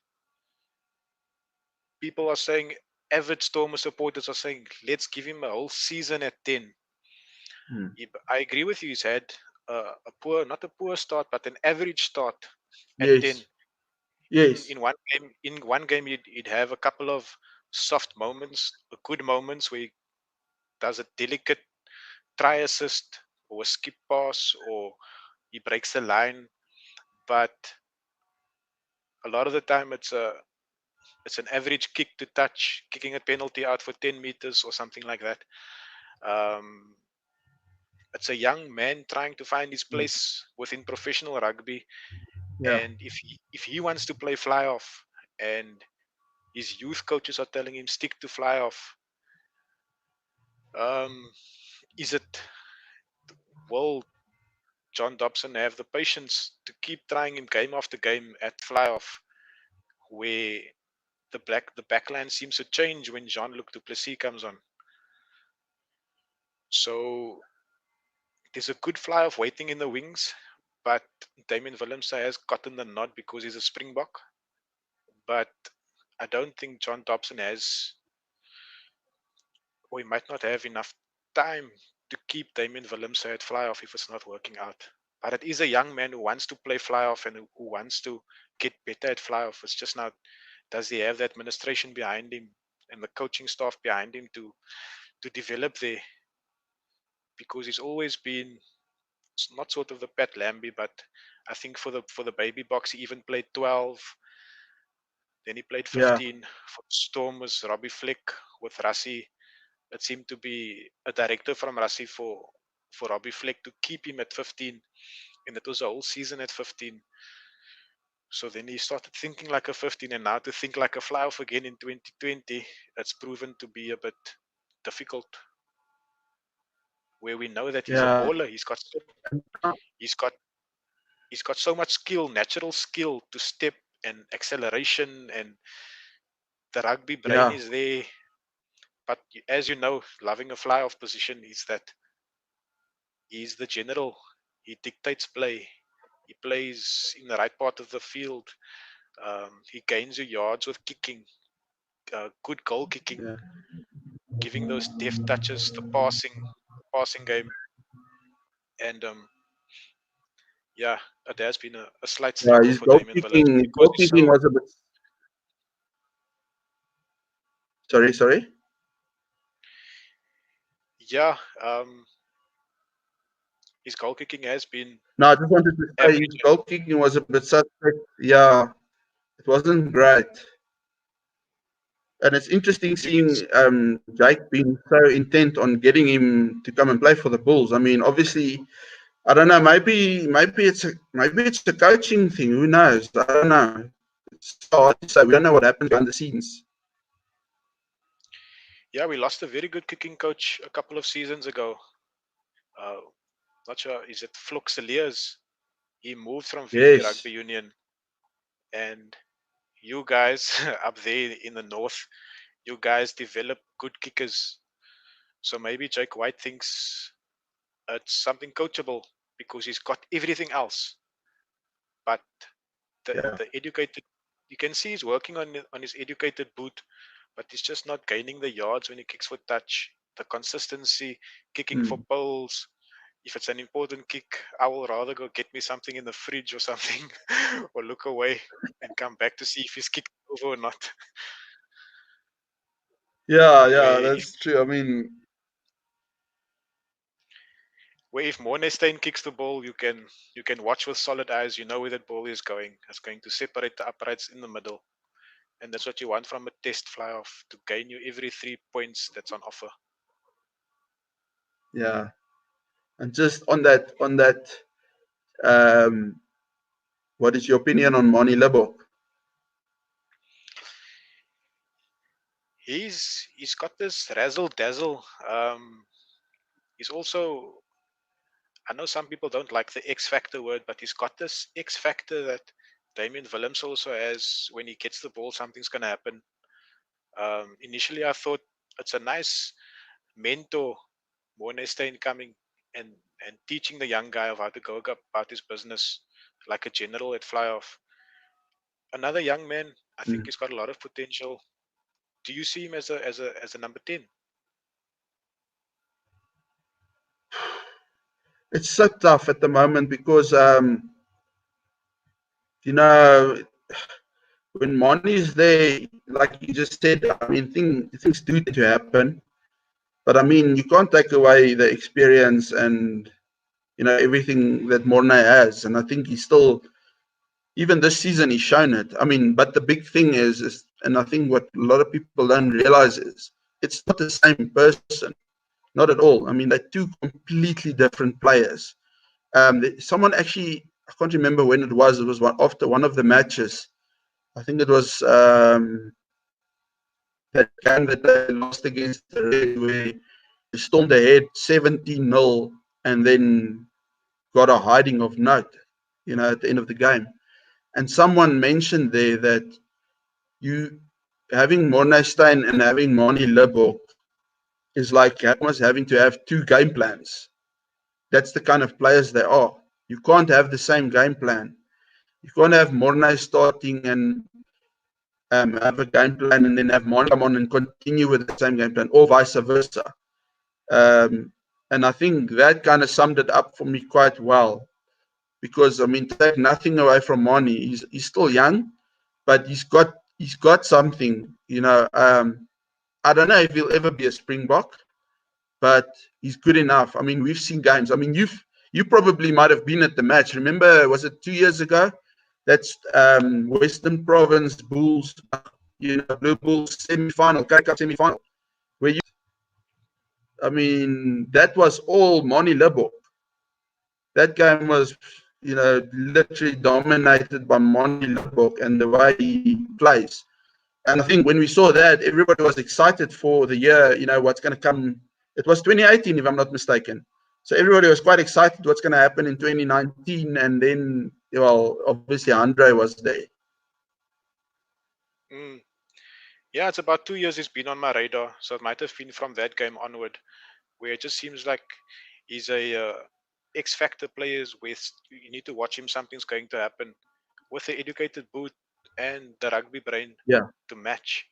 [SPEAKER 2] people are saying, avid Stormer supporters are saying, let's give him a whole season at 10.
[SPEAKER 1] Mm.
[SPEAKER 2] I agree with you. He's had a poor, not a poor start, but an average start at 10.
[SPEAKER 1] Yes.
[SPEAKER 2] In
[SPEAKER 1] Yes.
[SPEAKER 2] in one game, he'd have a couple of soft moments, good moments where he does a delicate try assist or a skip pass or he breaks the line. But a lot of the time, it's an average kick to touch, kicking a penalty out for 10 meters or something like that. Um, it's a young man trying to find his
[SPEAKER 1] Mm.
[SPEAKER 2] place within professional rugby,
[SPEAKER 1] Yeah.
[SPEAKER 2] and if he wants to play fly off, and his youth coaches are telling him stick to fly off, um, is it, will John Dobson have the patience to keep trying him game after game at fly off, where the backline seems to change when Jean-Luc Duplessis comes on? So there's a good fly off waiting in the wings, but Damien Willemse has gotten the nod because he's a Springbok. But I don't think John Dobson has we might not have enough time to keep Damian Willemse at fly-off if it's not working out. But it is a young man who wants to play fly-off and who wants to get better at fly-off. It's just not, does he have the administration behind him and the coaching staff behind him to develop there? Because he's always been not sort of the Pat Lambie, but I think for the baby box he even played 12. Then he played
[SPEAKER 1] Yeah.
[SPEAKER 2] 15. For Storm was Robbie Fleck with Rassie. It seemed to be a director from Rassie for Robbie Fleck to keep him at 15, and it was a whole season at 15. So then he started thinking like a 15, and now to think like a fly-off again in 2020, it's proven to be a bit difficult. Where we know that he's a
[SPEAKER 1] Yeah.
[SPEAKER 2] baller, he's got so much skill, natural skill to step and acceleration, and the rugby brain
[SPEAKER 1] Yeah.
[SPEAKER 2] is there. But as you know, loving a fly-off position is that he's the general. He dictates play. He plays in the right part of the field. He gains you yards with kicking, good goal kicking,
[SPEAKER 1] Yeah.
[SPEAKER 2] giving those deft touches, the passing game, and yeah, it has been a slight
[SPEAKER 1] Yeah.
[SPEAKER 2] struggle
[SPEAKER 1] His
[SPEAKER 2] for Damian Willemse because
[SPEAKER 1] goal
[SPEAKER 2] he's
[SPEAKER 1] kicking
[SPEAKER 2] so,
[SPEAKER 1] was a bit. Sorry.
[SPEAKER 2] yeah, his goal kicking has been
[SPEAKER 1] No, I just wanted to say his
[SPEAKER 2] average.
[SPEAKER 1] goal kicking was a bit suspect. Yeah, it wasn't great. And it's interesting
[SPEAKER 2] You can
[SPEAKER 1] seeing Jake being so intent on getting him to come and play for the Bulls. I mean, obviously, I don't know. Maybe it's a coaching thing. Who knows? I don't know. It's so hard to say. We don't know what happens behind the scenes.
[SPEAKER 2] Yeah, we lost a very good kicking coach a couple of seasons ago. Uh, not sure, is it Flux Elias? He moved from VP
[SPEAKER 1] Yes.
[SPEAKER 2] Rugby Union, and you guys up there in the north, you guys develop good kickers. So maybe Jake White thinks it's something coachable because he's got everything else. But
[SPEAKER 1] Yeah.
[SPEAKER 2] the educated, you can see he's working on his educated boot, but he's just not gaining the yards when he kicks for touch. The consistency, kicking for
[SPEAKER 1] Mm.
[SPEAKER 2] poles. If it's an important kick, I will rather go get me something in the fridge or something, or look away and come back to see if he's kicked over or not.
[SPEAKER 1] Yeah,
[SPEAKER 2] Where if
[SPEAKER 1] that's true. I mean,
[SPEAKER 2] where if Morenstein kicks the ball, you can watch with solid eyes. You know where that ball is going. It's going to separate the uprights in the middle, and that's what you want from a test fly-off to gain you every 3 points that's on offer.
[SPEAKER 1] yeah. And just on that, um, what is your opinion on Moni Lebo?
[SPEAKER 2] He's got this razzle dazzle. He's also, I know some people don't like the X factor word, but he's got this X factor that Damian Willemse also has. When he gets the ball, something's gonna happen. Initially, I thought it's a nice mentor, Morenstein coming and teaching the young guy of how to go about his business like a general at fly off. Another young man, I think
[SPEAKER 1] Mm.
[SPEAKER 2] he's got a lot of potential. Do you see him as a number 10?
[SPEAKER 1] It's so tough at the moment because you know when money is there, like you just said, I mean things do tend to happen. But I mean you can't take away the experience and everything that Mornay has. And I think he's still, even this season, he's shown it. I mean, but the big thing is, and I think what a lot of people don't realize is, it's not the same person, not at all. I mean, they're two completely different players. Someone actually, I can't remember when it was. It was after one of the matches. I think it was that game that they lost against the Reds, where they stormed ahead 17-0 and then got a hiding of note, at the end of the game. And someone mentioned there that you having Morenstein and having Moni Libbok is like almost having to have two game plans. That's the kind of players they are. You can't have the same game plan. You can't have Mornay starting and have a game plan, and then have Moni come on and continue with the same game plan, or vice versa. And I think that kind of summed it up for me quite well. Because I mean, take nothing away from Moni. He's still young, but he's got something. I don't know if he'll ever be a Springbok, but he's good enough. I mean, we've seen games. I mean, you probably might have been at the match. Remember, was it 2 years ago? That's Western Province Bulls, Blue Bulls semi-final, Currie Cup semi-final. I mean, that was all Moni Libbok. That game was, literally dominated by Moni Libbok and the way he plays. And I think when we saw that, everybody was excited for the year, what's going to come. It was 2018, if I'm not mistaken. So everybody was quite excited what's going to happen in 2019. And then, well, obviously, Andre was there.
[SPEAKER 2] Yeah, it's about 2 years he's been on my radar. So it might have been from that game onward, where it just seems like he's a X factor player with you need to watch him. Something's going to happen with the educated boot and the rugby brain to match.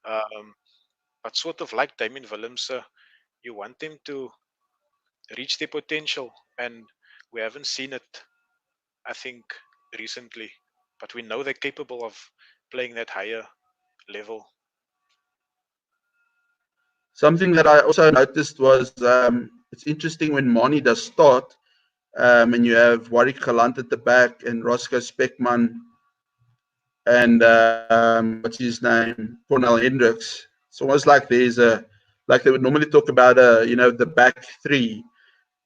[SPEAKER 2] But sort of like Damian Willemse, you want them to reach their potential, and we haven't seen it, I think, recently. But we know they're capable of playing that higher level.
[SPEAKER 1] Something that I also noticed was it's interesting when Moni does start, and you have Warwick Galant at the back and Roscoe Speckman and what's his name, Cornel Hendricks. It's almost like like they would normally talk about the back three,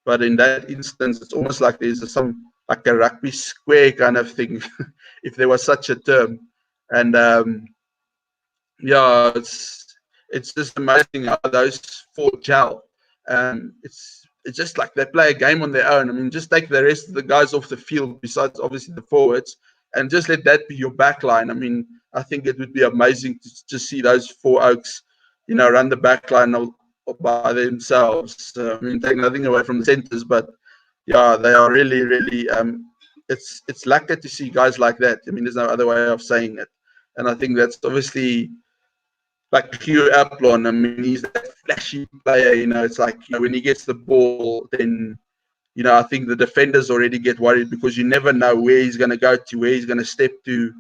[SPEAKER 1] but in that instance, it's almost like there's like a rugby square kind of thing, if there was such a term. And yeah, it's just amazing how those four gel. It's just like they play a game on their own. I mean, just take the rest of the guys off the field, besides obviously the forwards, and just let that be your back line. I mean, I think it would be amazing to just see those four Oaks, run the back line all by themselves. I mean, take nothing away from the centers, but yeah, they are really, really. It's lucky to see guys like that. I mean, there's no other way of saying it, and I think that's obviously like Hugh Aplon. I mean, he's that flashy player. It's like when he gets the ball, then I think the defenders already get worried because you never know where he's going to go to, where he's going to step to,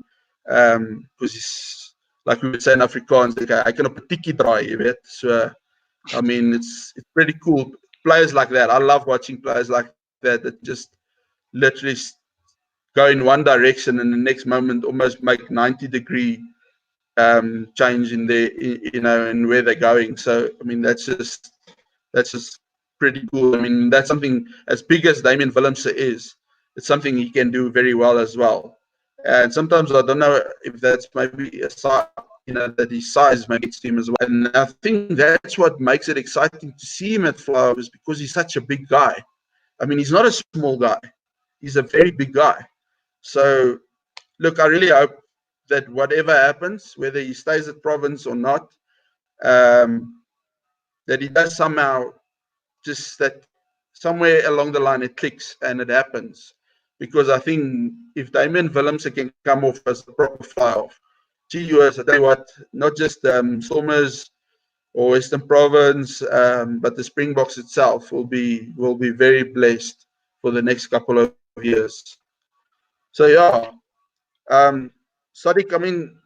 [SPEAKER 1] because he's like we would say in Afrikaans, like I can op 'n tikkie draai, jy weet. So I mean, it's pretty cool. Players like that, I love watching players like that just literally go in one direction and the next moment almost make 90-degree change in their, in where they're going. So I mean, that's just pretty cool. I mean, that's something as big as Damian Willemse is. It's something he can do very well as well. And sometimes I don't know if that's maybe a size, that his size maybe gets to him as well. And I think that's what makes it exciting to see him at Flowers, because he's such a big guy. I mean, he's not a small guy. He's a very big guy. So, look, I really hope that whatever happens, whether he stays at Province or not, that he does somehow just that somewhere along the line it clicks and it happens. Because I think if Damian Willemse can come off as a proper fly-off, gee whiz, I tell you what, not just Stormers or Western Province, but the Springboks itself will be very blessed for the next couple of years. So yeah, Sardieq, I mean,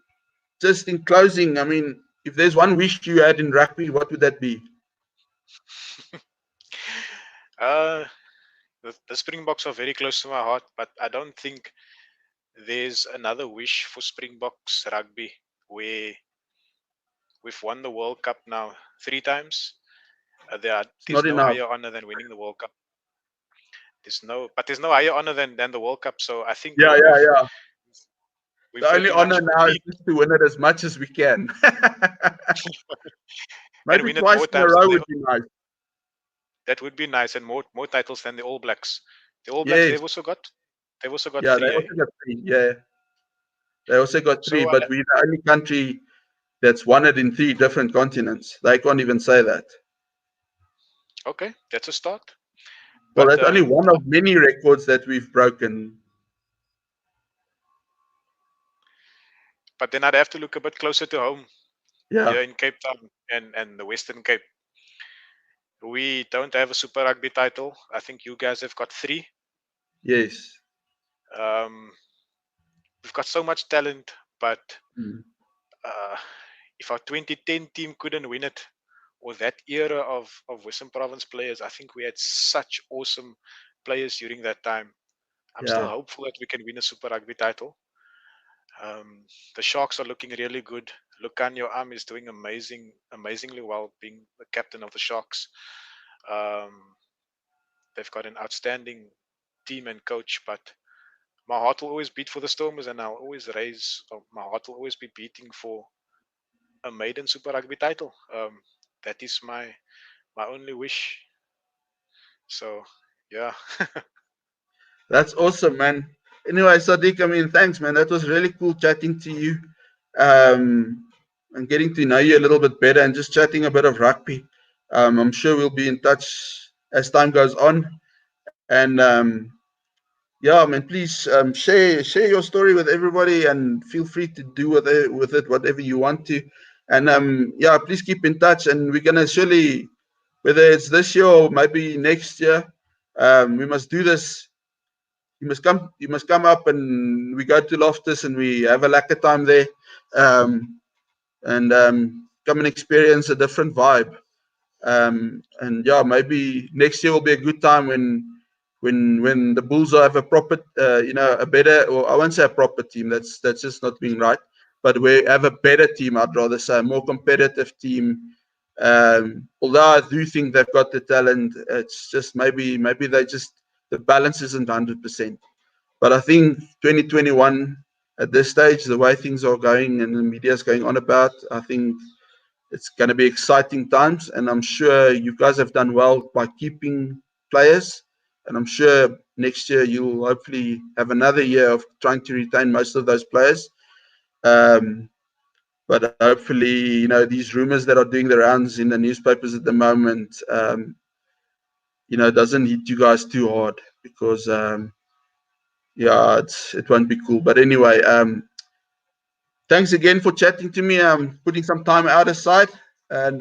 [SPEAKER 1] just in closing, I mean, if there's one wish you had in rugby, what would that be?
[SPEAKER 2] The Springboks are very close to my heart, but I don't think there's another wish for Springboks rugby where we've won the World Cup now 3 times. There's no higher honor than winning the World Cup. There's no higher honor than the World Cup. So I think
[SPEAKER 1] yeah. The only honor now is
[SPEAKER 2] just
[SPEAKER 1] to win it as much as we can. Maybe
[SPEAKER 2] win it
[SPEAKER 1] twice
[SPEAKER 2] more
[SPEAKER 1] in a
[SPEAKER 2] times
[SPEAKER 1] row would be nice.
[SPEAKER 2] That would be nice, and more titles than the All Blacks. The All Blacks, they've also got
[SPEAKER 1] yeah,
[SPEAKER 2] 3.
[SPEAKER 1] They also got 3. Yeah, they also got 3. But we're the only country that's won it in 3 different continents. They can't even say that.
[SPEAKER 2] Okay, that's a start.
[SPEAKER 1] Well, that's only one of many records that we've broken.
[SPEAKER 2] But then I'd have to look a bit closer to home
[SPEAKER 1] Yeah.
[SPEAKER 2] here in Cape Town and the Western Cape. We don't have a Super Rugby title. I think you guys have got 3.
[SPEAKER 1] Yes.
[SPEAKER 2] Um, we've got so much talent, but
[SPEAKER 1] Mm.
[SPEAKER 2] uh, if our 2010 team couldn't win it, or that era of Western Province players, I think we had such awesome players during that time. I'm still
[SPEAKER 1] Yeah.
[SPEAKER 2] hopeful that we can win a Super Rugby title. The Sharks are looking really good. Lucanio Am is doing amazingly well, being the captain of the Sharks. Um, they've got an outstanding team and coach, but my heart will always beat for the Stormers, and my heart will always be beating for a maiden Super Rugby title. That is my only wish. So, yeah.
[SPEAKER 1] That's awesome, man. Anyway, Sardieq, I mean, thanks, man. That was really cool chatting to you, um, and getting to know you a little bit better, and just chatting a bit of rugby. I'm sure we'll be in touch as time goes on. And yeah, man, please share your story with everybody, and feel free to do with it whatever you want to. And yeah, please keep in touch, and we're gonna surely, whether it's this year or maybe next year, we must do this. You must come up, and we go to Loftus and we have a lacquer time there, and come and experience a different vibe. And yeah, maybe next year will be a good time when the Bulls have a proper, a better, or I won't say a proper team. That's just not being right. But we have a better team. I'd rather say a more competitive team. Although I do think they've got the talent, it's just maybe the balance isn't 100%. But I think 2021 at this stage, the way things are going and the media is going on about, I think it's going to be exciting times, and I'm sure you guys have done well by keeping players. And I'm sure next year you'll hopefully have another year of trying to retain most of those players. Um, but hopefully, these rumors that are doing the rounds in the newspapers at the moment, doesn't hit you guys too hard, because, yeah, it won't be cool. But anyway, thanks again for chatting to me. Putting some time out aside, and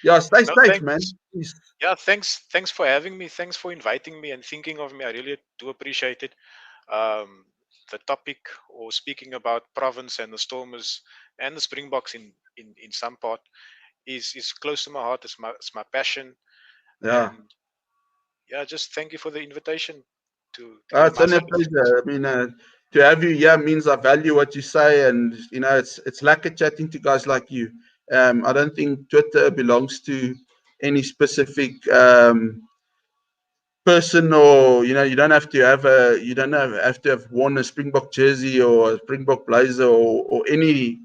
[SPEAKER 1] yeah, stay
[SPEAKER 2] No,
[SPEAKER 1] safe, man.
[SPEAKER 2] thanks.
[SPEAKER 1] Peace.
[SPEAKER 2] Yeah, thanks for having me. Thanks for inviting me and thinking of me. I really do appreciate it. Um, the topic, or speaking about province and the Stormers and the Springboks in some part, is close to my heart. It's my passion.
[SPEAKER 1] Yeah.
[SPEAKER 2] And yeah, just thank you for the invitation to hear
[SPEAKER 1] It's
[SPEAKER 2] my
[SPEAKER 1] only a
[SPEAKER 2] side of things.
[SPEAKER 1] pleasure. I mean, to have you here means I value what you say, and it's like chatting to guys like you. I don't think Twitter belongs to any specific person, or you don't have to have worn a Springbok jersey or a Springbok blazer, or any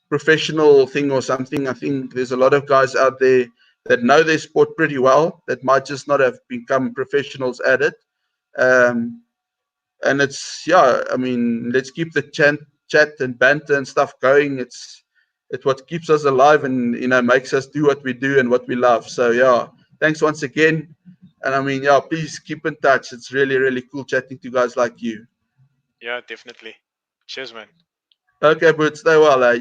[SPEAKER 1] professional thing or something. I think there's a lot of guys out there that know their sport pretty well, that might just not have become professionals at it. Um, and it's, yeah, I mean, let's keep the chat and banter and stuff going. It's what keeps us alive, and makes us do what we do and what we love. So yeah, thanks once again. And I mean, yeah, please keep in touch. It's really, really cool chatting to guys like you.
[SPEAKER 2] Yeah, definitely. Cheers, man.
[SPEAKER 1] Okay, but stay well, eh?